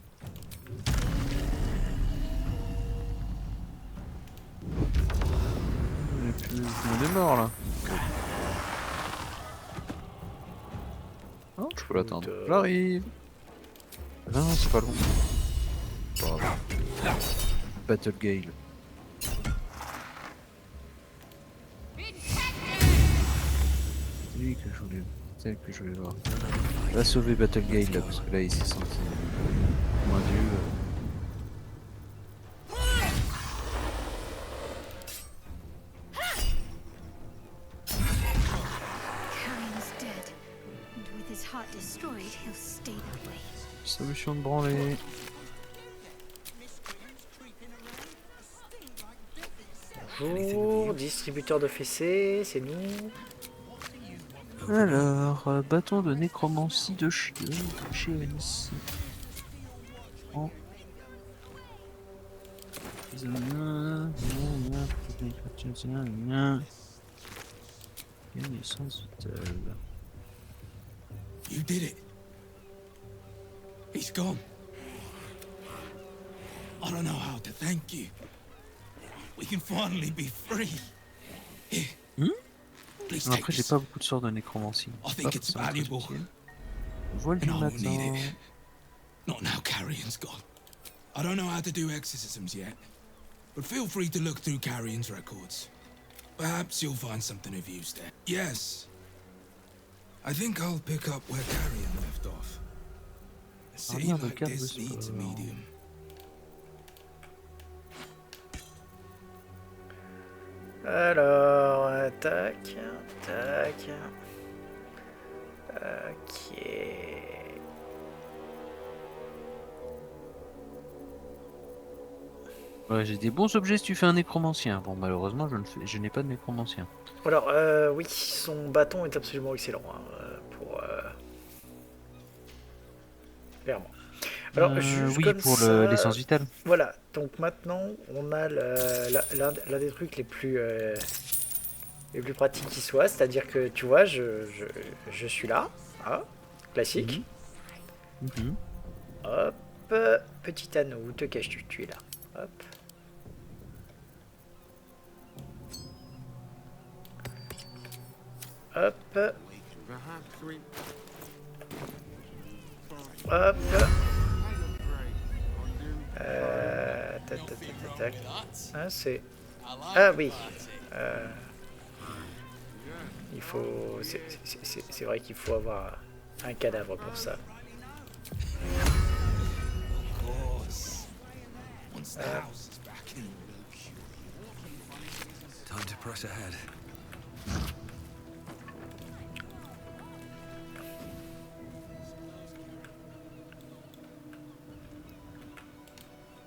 On est mort là. Oh, je peux l'attendre. J'arrive. Non, c'est pas long. Wow. Battle Gale. C'est lui que je voulais. C'est elle que je voulais voir. Va sauver Battle Gale là, parce que là il s'est senti moins vieux. destroyed, he'll stay that way. Solution de branler. Bonjour, distributeur de fessées, c'est nous. Alors, bâton de nécromancie de chez NC. Oh. Connaissance vitale. You did it. He's gone. I don't know how to thank you. We can finally be free. Here. Please take Après, j'ai this. pas beaucoup de sorts de nécromancie. I think it's ça va être valuable. utile. Voile du And I will need matin. it. Not now Carrion's gone. I don't know how to do exorcisms yet, but feel free to look through Carrion's records. Perhaps you'll find something of use there. Yes. I think I'll pick up where Carrion left off. A city merde, like regarde this le needs a sport. medium. Alors, tac, tac. Ok. Ouais, j'ai des bons objets si tu fais un nécromancien. Bon, malheureusement, je n'ai pas de nécromancien. Alors, oui, son bâton est absolument excellent pour. Clairement. Alors, juste oui, comme pour ça, l'essence vitale. Voilà, donc maintenant, on a l'un des trucs les plus pratiques qui soit, c'est-à-dire que, tu vois, je suis là, hein, classique. Mhm. Hop, petit anneau, où te caches-tu? Tu es là. Hop. Hop. Hop. Tac, tac, tac, tac. Ah, c'est... Ah oui. Il faut... C'est vrai qu'il faut avoir un cadavre pour ça. Time to press ahead.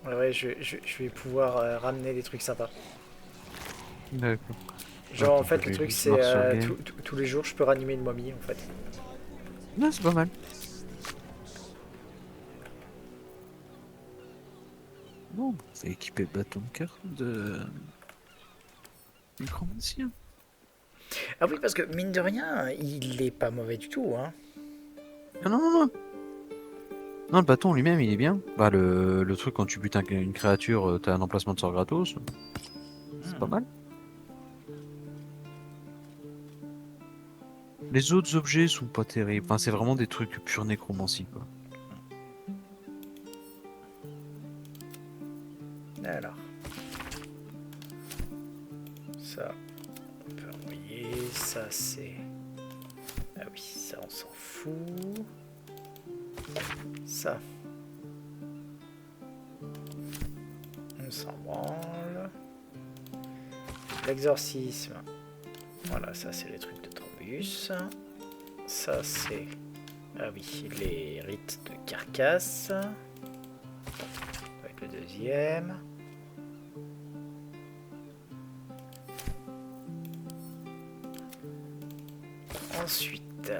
Ouais, je vais pouvoir ramener des trucs sympas. D'accord. Genre, en Attends, fait, je le vais truc, juste c'est voir sur le game. tous les jours, je peux ranimer une momie, en fait. Non, c'est pas mal. Bon, c'est équipé de bâton de cœur de nécromancien. Ah oui, parce que, mine de rien, il est pas mauvais du tout, hein. Ah non, non, non. Non, le bâton lui-même, il est bien. Bah, le truc, quand tu butes une créature, t'as un emplacement de sort gratos. C'est pas mal. Les autres objets sont pas terribles. Enfin, c'est vraiment des trucs pure nécromancie, quoi. Alors. Ça, on peut envoyer. Ça, c'est... Ah oui, ça, on s'en fout. Ça. On s'en branle. L'exorcisme. Voilà, ça, c'est les trucs de Trombus. Ça, c'est... Ah oui, les rites de carcasse. Ça va être le deuxième. Ensuite...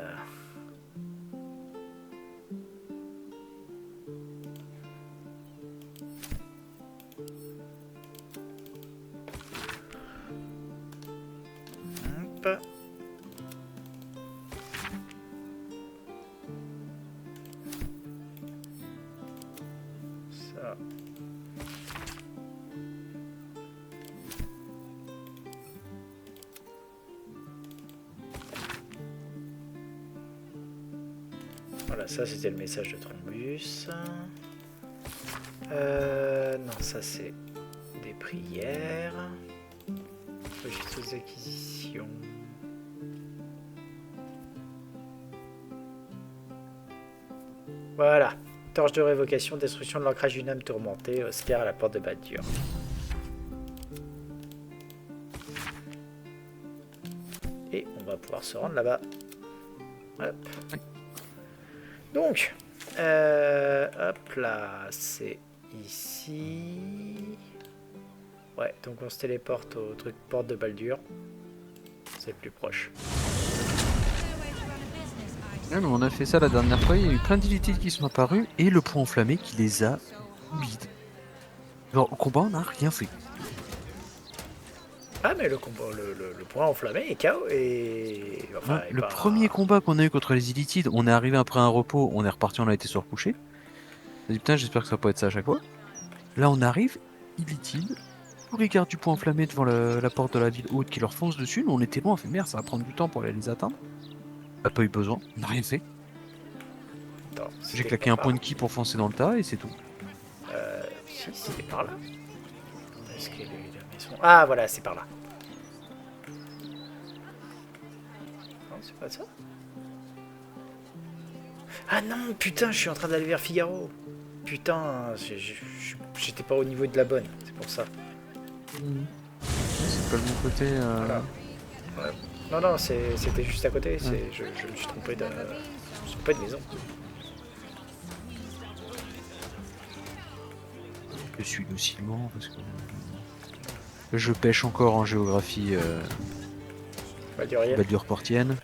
Hop. Ça. Voilà, ça c'était le message de Trombus. Non, ça c'est des prières. Registre des acquisitions. Voilà. Torche de révocation, destruction de l'ancrage d'une âme tourmentée, Oscar à la porte de Badur. Et on va pouvoir se rendre là-bas. Hop. Donc, hop là, c'est ici. Ouais, donc on se téléporte au truc porte de Baldur. C'est le plus proche. Ouais, mais on a fait ça la dernière fois, il y a eu plein d'illitides qui sont apparus et le point enflammé qui les a vide. Genre, au combat, on n'a rien fait. Ah, mais le combat, le point enflammé est KO et. Enfin, Ouais, est le pas- premier combat qu'on a eu contre les illitides, on est arrivé après un repos, on est reparti, on a été surcouché. On a dit putain, j'espère que ça va pas être ça à chaque fois. Là, on arrive, illitide, tous les gardes du point enflammé devant la porte de la ville haute qui leur foncent dessus. Nous, on était loin, on fait merde, ça va prendre du temps pour aller les atteindre. On n'a pas eu besoin, on n'a rien fait. Attends, J'ai c'était claqué pas un par point là. de ki pour foncer dans le tas et c'est tout. Si, c'était par là. Est-ce qu'il y a la maison? Ah, voilà, c'est par là. Non, c'est pas ça. Ah non, putain, je suis en train d'aller vers Figaro. Putain, j'étais pas au niveau de la bonne, c'est pour ça. C'est pas le bon côté. Voilà. Ouais. Non, non, c'était juste à côté. Je me suis trompé de maison. Je suis docilement parce que je pêche encore en géographie Baldurienne. Baldur-Portienne.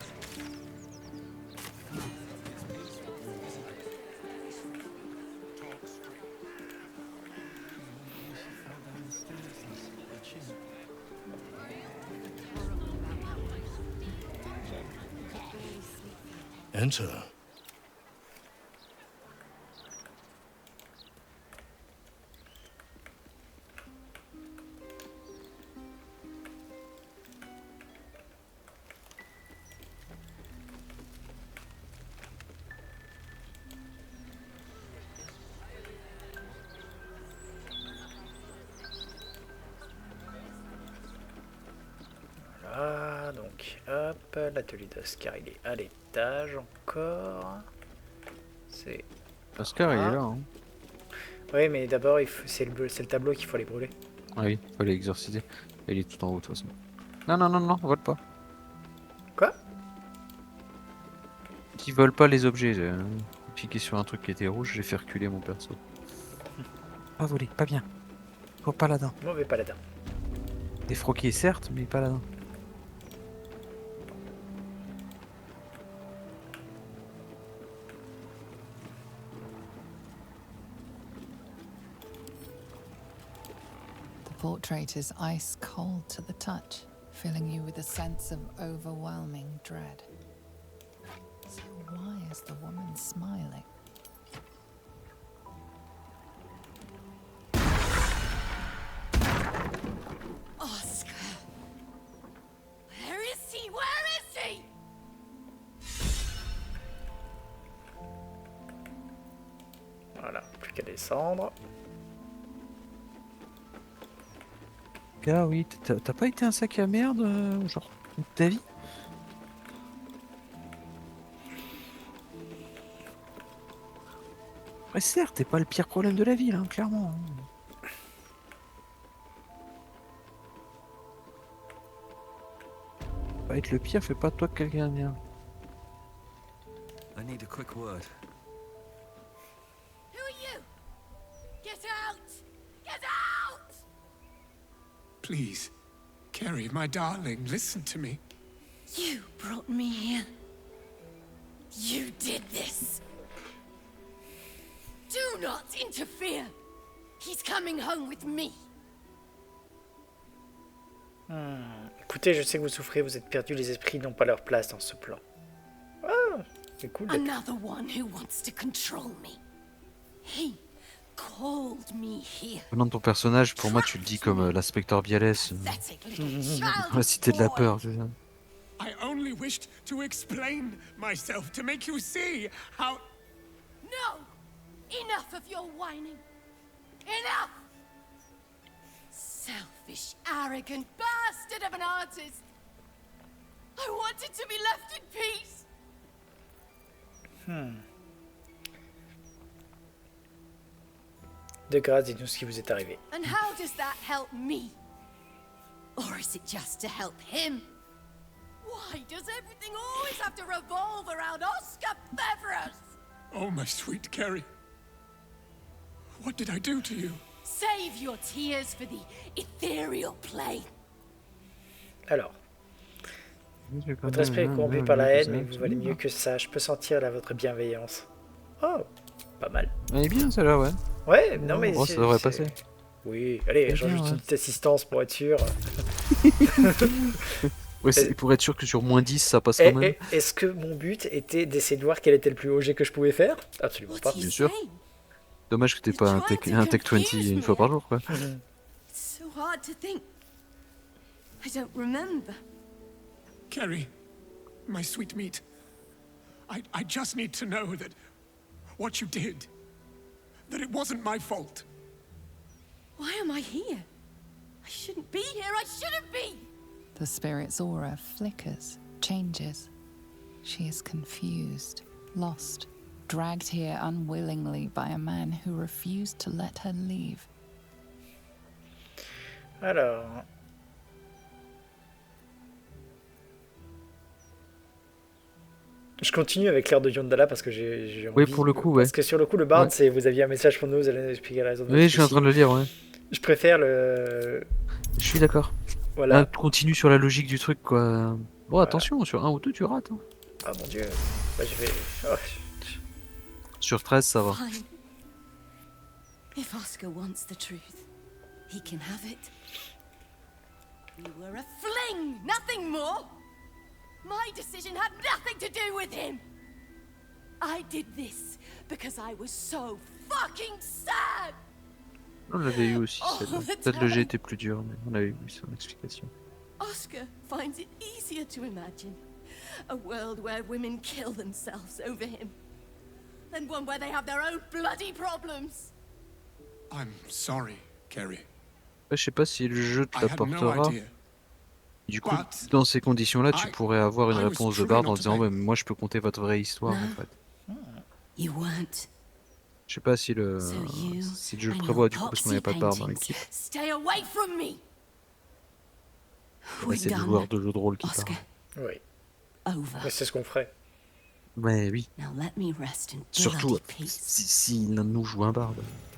Enter. Voilà, donc hop, l'atelier d'Oscar il est à l'étage encore. C'est. Oscar il est là. Hein. Oui, mais d'abord c'est le tableau qu'il faut aller brûler. Ah oui, faut l'exorciser. Il est tout en haut de toute façon. Non, non, non, non, vole pas. Quoi? Qui vole pas les objets. J'ai cliqué sur un truc qui était rouge, j'ai fait reculer mon perso. Pas voler, pas bien. Faut pas là-dedans. Mauvais paladin. Défroqué certes, mais pas là-dedans. The portrait is ice cold to the touch, filling you with a sense of overwhelming dread. So why is the woman smiling? Oscar! Where is he? Where is he? Voilà, plus qu'à descendre. Ah oui, t'as pas été un sac à merde, genre, toute ta vie? Ouais, certes, t'es pas le pire problème de la ville, hein, clairement. Pas être le pire, fait pas de toi quelqu'un de bien. I need a quick word. Who are you? Get out! Get out! Please, Carrie, my darling, listen to me. You brought me here. You did this. Do not interfere. He's coming home with me. Écoutez, je sais que vous souffrez, vous êtes perdus, les esprits n'ont pas leur place dans ce plan. Ah, c'est cool. Another one who wants to control me. He called me here. Venant de ton personnage, pour moi, tu le dis comme l'inspecteur Bialès, Pathetic little la cité de la peur. Je veux dire. I only wished to explain myself to make you see how. No! Enough of your whining. Enough! Selfish, arrogant bastard of an artist. I wanted to be left in peace. De grâce, dites-nous ce qui vous est arrivé. And how does that help me? Or is it just to help him? Why does everything always have to revolve around Oscar Beverus? Oh, my sweet Carrie. What did I do to you? Save your tears for the ethereal plane. Alors, votre esprit est corrompu par la haine, mais vous valez mieux que ça. Je peux sentir là votre bienveillance. Oh, pas mal. Elle est bien celle-là, ouais. Ouais, non mais... Oh, ça devrait passer. Oui, allez, j'en juste une petite assistance pour être sûr. Ouais, pour être sûr que sur moins 10, ça passe quand même. Est-ce que mon but était d'essayer de voir quel était le plus haut jet que je pouvais faire? Absolument pas. Bien sûr. Dommage que t'aies pas un Tech 20 une fois par jour, quoi. It's so hard to think. I don't remember. Carrie, my sweet meat. I just need to know that what you did, that it wasn't my fault. Why am I here? I shouldn't be here. I shouldn't be. The spirit's aura flickers, changes. She is confused, lost, dragged here unwillingly by a man who refused to let her leave. Alors... Je continue avec l'air de Yondala parce que j'ai envie... Oui, pour le coup, ouais. Parce que sur le coup, le bard, c'est vous aviez un message pour nous, vous allez nous expliquer la raison de Oui, je suis en train de le lire, ouais. Je préfère le... Je suis d'accord. Voilà. Là, continue sur la logique du truc, quoi. Bon, attention, sur 1 ou 2, tu rates. Hein. Ah mon dieu. Bah, je vais... Oh. Sur 13, ça va. Fine. If Oscar wants the truth, he can have it. We were a fling, nothing more. My decision had nothing to do with him. I did this because I was so fucking sad. On l'avait eu aussi, celle-là. Peut-être le G était plus dur, mais on avait eu son explication. Oscar finds it easier to imagine a world where women kill themselves over him than one where they have their own bloody problems. I'm sorry, Carrie. Ouais, je sais pas si le jeu te I had no l'apportera. idea. Du coup, dans ces conditions-là, tu pourrais avoir une réponse de Bard en disant ouais, mais moi je peux compter votre vraie histoire en fait. You weren't. Je sais pas si le jeu le prévoit du coup parce qu'on n'avait pas de Bard dans l'équipe. Stay away from me. Ouais, c'est le joueur de jeu de rôle qui parle. Oui. Over. Mais c'est ce qu'on ferait. Ouais, oui. Now let me rest in Surtout bloody peace. si nous joue un Bard.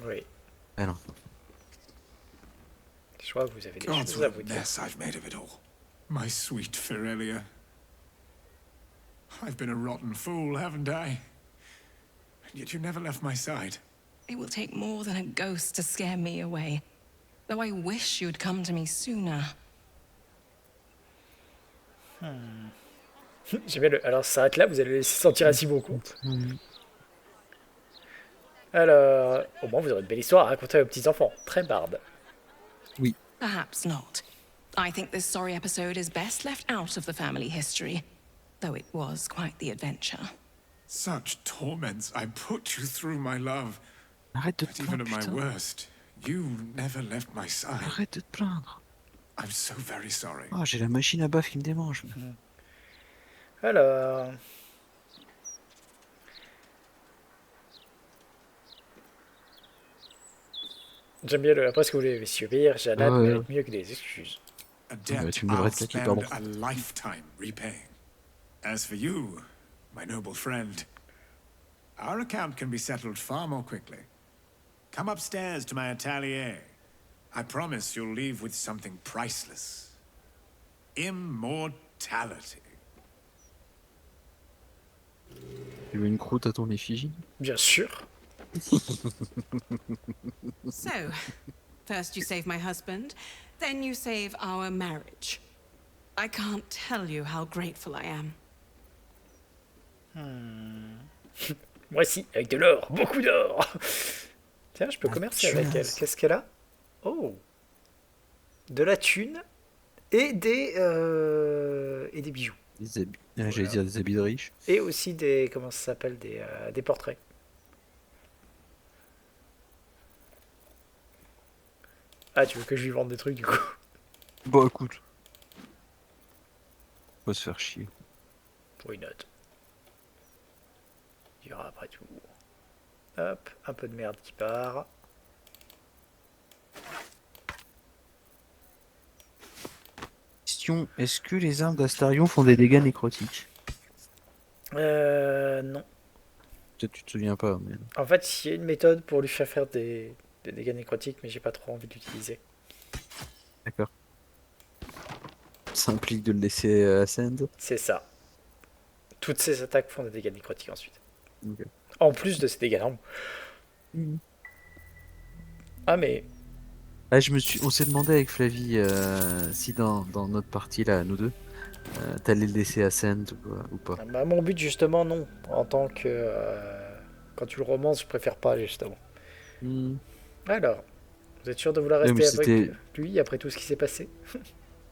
Oui. Ah non. Je crois que vous avez des God's choses à what vous a dire. mess I've made of it all. My sweet Ferelia. I've been a rotten fool, haven't I? And yet you never left my side. It will take more than a ghost to scare me away. Though I wish you'd come to me sooner. J'aime bien le... Alors ça s'arrête là, vous allez le laisser sentir ainsi bon compte. Alors, au moins vous aurez une belle histoire à raconter à vos petits-enfants. Très barde. Oui. Perhaps not. I think this sorry episode is best left out of the family history, though it was quite the adventure. Such torments I put you through, my love. Arrête de But te even plaindre, at my putain. worst, you never left my side. Arrête de te plaindre. I'm so very sorry. Oh, j'ai la machine à baffe qui me démange. Alors... J'aime bien le... Après ce que vous voulez subir, Janat mérite mieux que des excuses. A debt tu me devrais I'll te claquer, spend pardon. a lifetime repaying. As for you, my noble friend, our account can be settled far more quickly. Come upstairs to my atelier. I promise you'll leave with something priceless. Immortality. Tu veux une croûte à ton effigie? Bien sûr. So, first you save my husband, then you save our marriage. I can't tell you how grateful I am. Moi aussi, avec de l'or, beaucoup d'or. Tiens, je peux commercer avec elle. Qu'est-ce qu'elle a? Oh, de la thune et des bijoux. Des habits. J'allais dire des habits de riches. Et aussi des, comment ça s'appelle, des portraits. Ah, tu veux que je lui vende des trucs du coup? Bon, écoute. On va se faire chier. Why not? Il y aura après tout. Hop, un peu de merde qui part. Question, est-ce que les armes d'Astarion font des dégâts nécrotiques? Non. Peut-être tu te souviens pas, mais... En fait, il y a une méthode pour lui faire des dégâts nécrotiques, mais j'ai pas trop envie de l'utiliser. D'accord. Ça implique de le laisser ascend. C'est ça. Toutes ces attaques font des dégâts nécrotiques ensuite. Ok. En plus de ces dégâts normaux. Ah mais... Ah, on s'est demandé avec Flavie si dans notre partie là, nous deux, t'allais le laisser ascend ou pas. Bah, mon but justement non. En tant que... quand tu le romances, je préfère pas justement. Alors, vous êtes sûr de vouloir Oui, mais rester avec c'était- lui après tout ce qui s'est passé?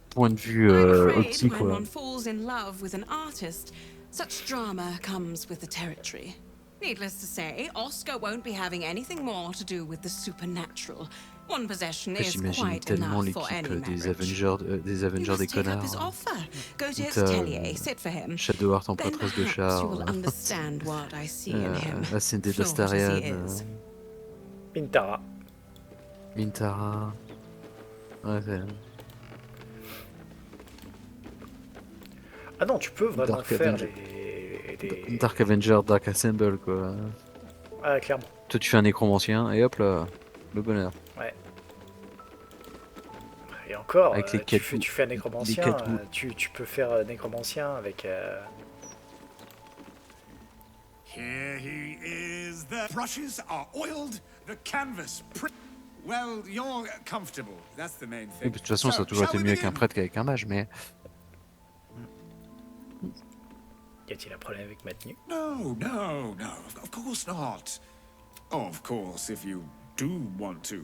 Point de vue I'm afraid optique, when quoi. one falls in love with an artist, such drama comes with the territory. Needless to say, Oscar won't be having anything more to do with the supernatural. One possession is J'imagine quite tellement enough for any l'équipe des marriage. Avengers You des must take up connards. his offer. Go to his T'as, atelier, sit for him. Shadowheart en Then prêtresse de perhaps char. you will understand what I see in him. Ascendé flawed as he d'Astarion. is. Mintara. Mintara. Ouais, Ah non, tu peux vraiment Dark faire Avenger. des... Dark Avenger, Dark Assemble, quoi. Ah, clairement. Toi, tu fais un nécromancien, et hop là, le bonheur. Ouais. Et encore, Avec les tu quatre- fais un les nécromancien, quatre- tu peux faire nécromancien avec... Here he is. The brushes are oiled, the canvas well, you're comfortable. That's the main Oui, thing. de toute façon, ça a toujours été mieux avec un prêtre qu'avec un mage, mais... Y a-t-il un problème avec ma tenue? No, no, no, of course not. Of course, if you do want to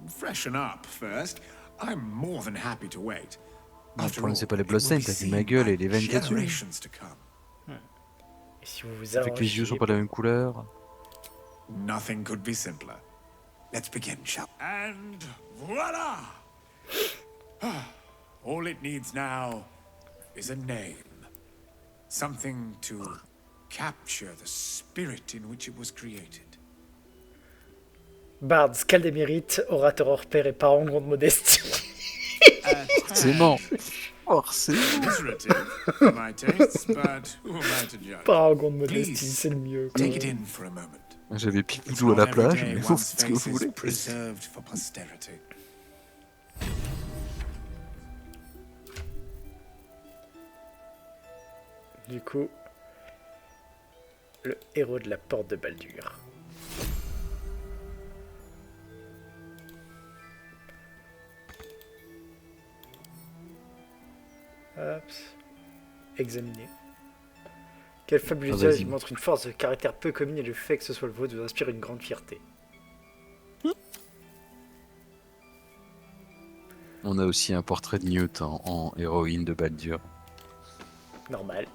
freshen up first, I'm more than happy to wait. Le problème, c'est pas les Bloodstains, t'as vu ma gueule et les veines qu'il y a dessus. Generations to come. Et si vous vous Fait que les yeux sont arrangez... pas de la même couleur. Nothing could be simpler. Let's begin, shall we? And voila! All it needs now is a name. Something to capture the spirit in which it was created. Bard, Scaldémérite, orateur hors pair et parangon de modestie. Forcément. Forcément. Alliterative for my tastes, but who am I to judge? Parangon de modestie, Please, c'est le mieux. take it in for a moment. J'avais It's Pipoudou à not la plage, every day mais vous one's faites ce que vous face is voulez. preserved for posterity. Du coup, le héros de la porte de Baldur. Hop. Examiner. Quel fabuleux Ah, vas-y. usage, il montre une force de caractère peu commune et le fait que ce soit le vôtre vous inspire une grande fierté. On a aussi un portrait de Newt en héroïne de Baldur. Normal.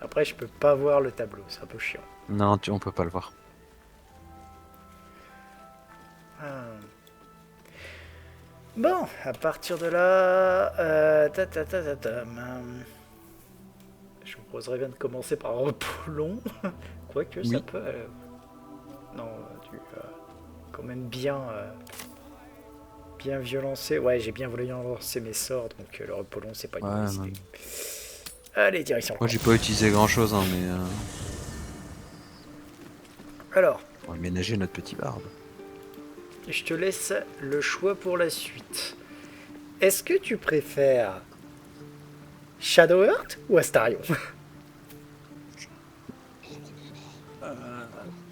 Après, je peux pas voir le tableau, c'est un peu chiant. Non, on peut pas le voir. Ah. Bon, à partir de là, je vous proposerais bien de commencer par un repos long, quoique ça Oui. peut... non, tu quand même bien, bien violencer. Ouais, j'ai bien violencé mes sorts, donc le repos long, c'est pas une Ouais, bonne non. idée. Allez, direction. Moi, j'ai pas utilisé grand chose, hein, mais... Alors, on va ménager notre petit barbe. je te laisse le choix pour la suite. Est-ce que tu préfères Shadowheart ou Astarion?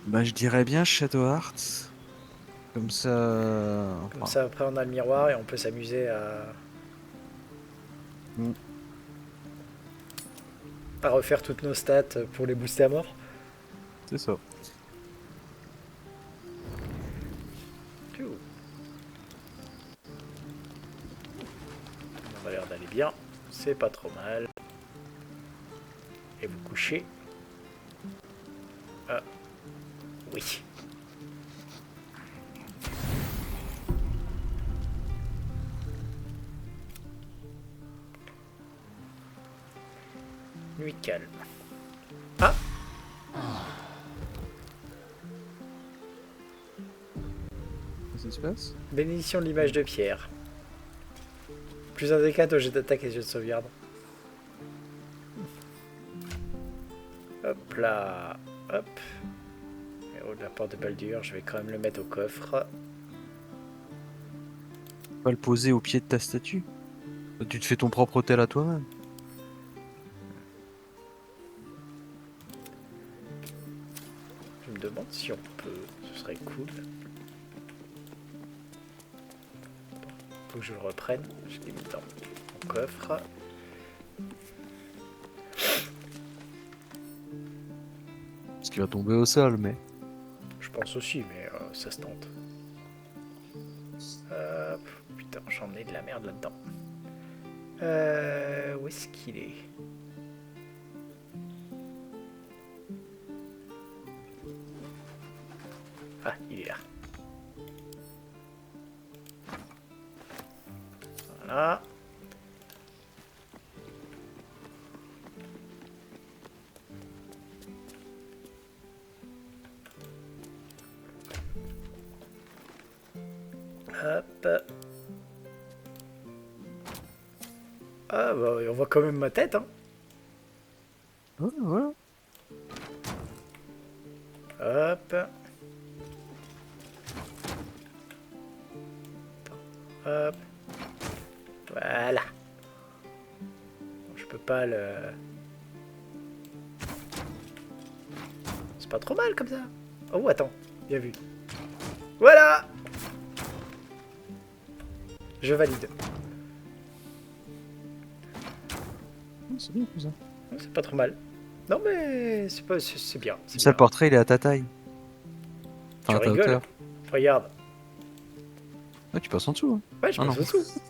Bah, je dirais bien Shadowheart. Comme ça... Comme ça, après, on a le miroir et on peut s'amuser à refaire toutes nos stats pour les booster à mort. C'est ça. On a l'air d'aller bien, c'est pas trop mal. Et vous couchez. Ah, oui. Nuit calme. Ah! Qu'est-ce qui se passe? Bénédiction de l'image de pierre. Plus un des 4 au jet d'attaque et jet de sauvegarde. hop là, hop. Héros de la porte de Baldur, je vais quand même le mettre au coffre. Pas le poser au pied de ta statue. Tu te fais ton propre hôtel à toi-même. Je me demande si on peut, ce serait cool. Faut que je le reprenne, je l'ai mis dans mon coffre. Parce qu'il va tomber au sol, mais... Je pense aussi, mais ça se tente. Putain, j'en ai de la merde là-dedans. Où est-ce qu'il est? Ah, il est là. Voilà. Hop. Ah bah on voit quand même ma tête hein. Ouais, voilà. Hop. Hop. Voilà. Je peux pas le... C'est pas trop mal comme ça. Oh attends, bien vu. Voilà. Je valide. C'est bien tout ça. C'est pas trop mal. Non mais c'est pas, c'est bien. C'est ça, le portrait il est à ta taille. Enfin, à ta rigoles. hauteur. Regarde. Ouais, tu passes en dessous. Hein. Ouais, je Ah passe non. dessous.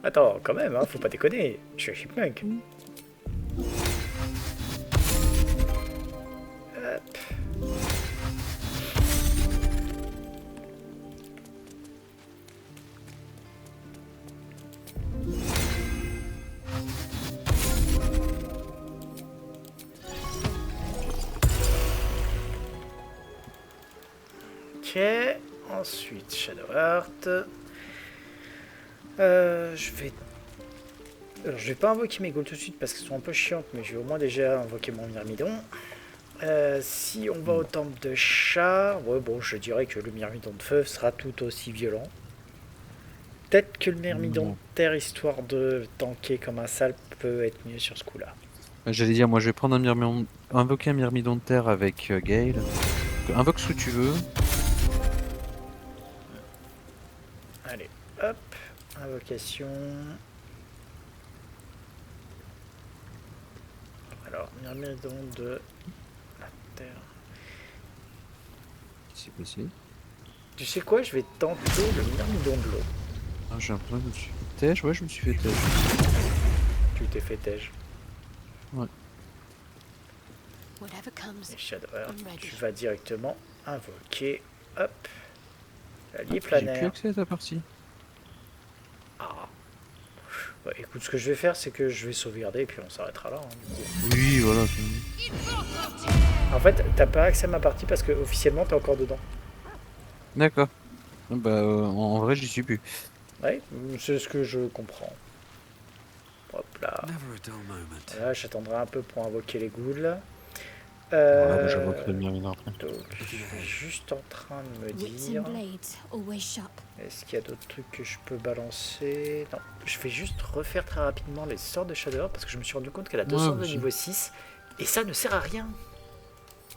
Attends, quand même, hein, faut pas déconner. Je suis un chipmunk. Hop. Ok, ensuite Shadowheart. Je vais... Alors je vais pas invoquer mes ghouls tout de suite parce qu'elles sont un peu chiantes, mais je vais au moins déjà invoquer mon myrmidon. Si on va au temple de chat, ouais bon je dirais que le myrmidon de feu sera tout aussi violent. Peut-être que le myrmidon de terre, histoire de tanker comme un sale, peut être mieux sur ce coup-là. J'allais dire, moi je vais prendre un myrmidon... invoquer un myrmidon de terre avec Gale. Invoque ce que tu veux. Allez, hop, invocation. Alors, myrmidon de la terre. Qu'est-ce qui s'est passé? Tu sais quoi, je vais tenter le myrmidon de l'eau. Ah, j'ai l'impression que je me suis fait tèche. Ouais, je me suis fait tèche. Tu t'es fait tège. Ouais. Whatever comes, Et Shadowheart, I'm ready. tu vas directement invoquer, hop, la lie J'ai plus planaire. accès à ta partie. Ah. Ouais, écoute, ce que je vais faire, c'est que je vais sauvegarder et puis on s'arrêtera là. Hein, du coup. Oui, voilà. En fait, t'as pas accès à ma partie parce que officiellement t'es encore dedans. D'accord. Bah, en vrai, j'y suis plus. Ouais, c'est ce que je comprends. Hop là. Là, j'attendrai un peu pour invoquer les ghouls. Voilà, j'invoquerai le myrmidon après. Donc, je suis juste en train de me Wits dire... and blades, always sharp. Est-ce qu'il y a d'autres trucs que je peux balancer? Non, je vais juste refaire très rapidement les sorts de Shadowheart parce que je me suis rendu compte qu'elle a 2 sorts de aussi. niveau 6 et ça ne sert à rien.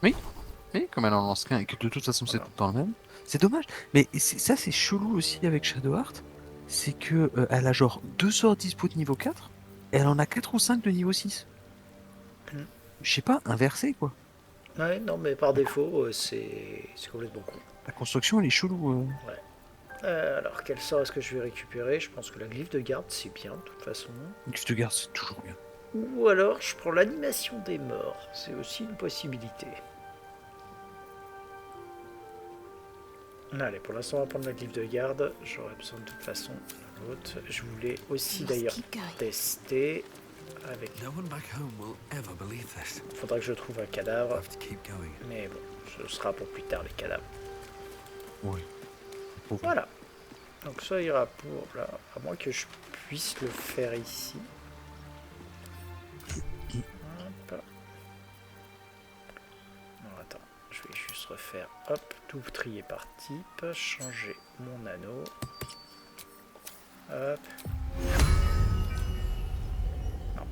Oui, comme elle en lance qu'un et que de toute façon c'est tout le temps le même. C'est dommage, mais ça c'est chelou aussi avec Shadowheart. C'est que elle a genre 2 sorts dispo de niveau 4 et elle en a 4 ou 5 de niveau 6. Je sais pas, inversé quoi. Ouais, non, mais par défaut, c'est complètement con. La construction elle est chelou. Ouais. Alors, quel sort est-ce que je vais récupérer? Je pense que la glyphe de garde, c'est bien, de toute façon. Glyphe de garde, c'est toujours bien. Ou alors, je prends l'animation des morts. C'est aussi une possibilité. Allez, pour l'instant, on va prendre la glyphe de garde. J'aurais besoin de toute façon de l'autre. Je voulais aussi d'ailleurs tester avec... Il faudra que je trouve un cadavre. Mais bon, ce sera pour plus tard, les cadavres. Oui. Voilà. Donc ça ira pour là, à moins que je puisse le faire ici. Hop. refaire. Hop, tout trier par type. Changer mon anneau. Hop. Non,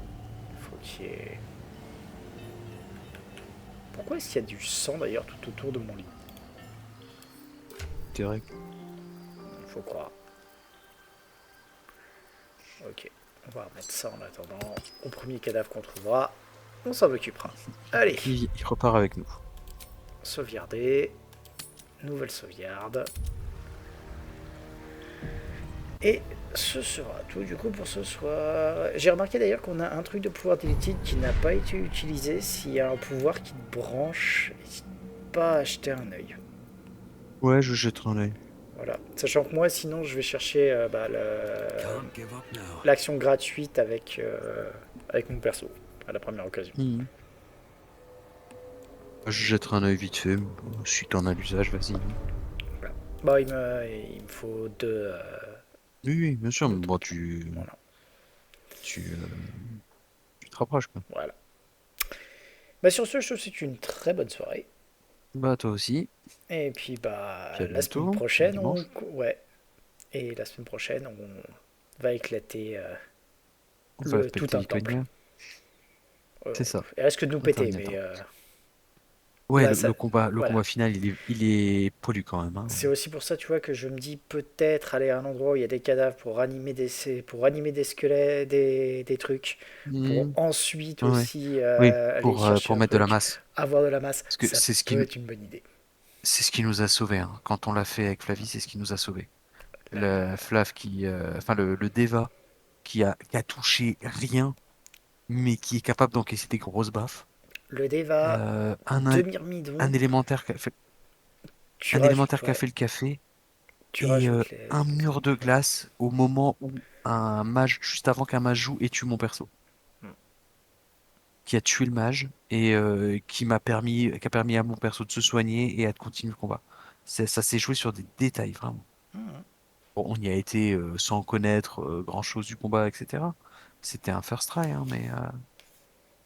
il faut qu'il y ait... Pourquoi est-ce qu'il y a du sang d'ailleurs tout autour de mon lit? Direct. Il faut croire. Ok, on va remettre ça en attendant. Au premier cadavre qu'on trouvera, on s'en occupera. Allez. Il repart avec nous. Sauvegarder. Nouvelle sauvegarde. Et ce sera tout du coup pour ce soir. J'ai remarqué d'ailleurs qu'on a un truc de pouvoir d'étude qui n'a pas été utilisé. S'il y a un pouvoir qui te branche, n'hésite pas à acheter un œil. Ouais, je jetterai un œil. Voilà. Sachant que moi, sinon, je vais chercher l'action gratuite avec mon perso, à la première occasion. Je jetterai un œil vite fait. Si t'en as l'usage, vas-y. Voilà. Bah, il me faut deux... Oui, bien sûr. Mais bon, tu te rapproches, quoi. Voilà. Bah, sur ce, je te souhaite une très bonne soirée. Bah, toi aussi. Et puis, bah, Puis à la semaine bientôt, prochaine, dimanche. ouais. Et la semaine prochaine, on va éclater On va tout péter un temple. Iconia. C'est ça. Il risque de nous On péter, termine mais... Ouais, là, le ça- combat voilà. final, il est pollu quand même. Hein. C'est aussi pour ça, tu vois, que je me dis peut-être aller à un endroit où il y a des cadavres pour animer des squelettes, des trucs, pour ensuite Ouais. aussi Oui, aller chercher pour un mettre de la truc, masse. avoir de la masse. Parce que Ça c'est ce peut être une bonne idée. c'est ce qui nous a sauvés. Hein. Quand on l'a fait avec Flavie, c'est ce qui nous a sauvés. Le Flav enfin le Deva qui a touché rien, mais qui est capable d'encaisser des grosses baffes. Le Deva, Un demi-myrmidon, élémentaire qui a fait tu rajoutes, le café tu et rajoutes un mur de glace au moment où un mage, juste avant qu'un mage joue et tue mon perso. Qui a tué le mage et qui a permis à mon perso de se soigner et à de continuer le combat. Ça s'est joué sur des détails, vraiment. Bon, on y a été sans connaître grand-chose du combat, etc. C'était un first try, hein, mais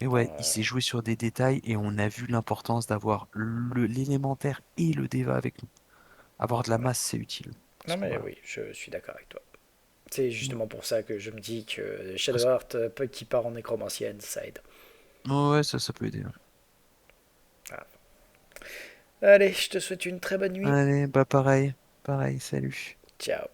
ouais, il s'est joué sur des détails et on a vu l'importance d'avoir l'élémentaire et le déva avec nous. Avoir de la masse, c'est utile. Non mais Voilà. oui, je suis d'accord avec toi. C'est justement pour ça que je me dis que Parce Shadowheart qui part en nécromancienne, ça aide. Ouais, ça peut aider. Voilà. Allez, je te souhaite une très bonne nuit. Allez, bah pareil, salut. Ciao.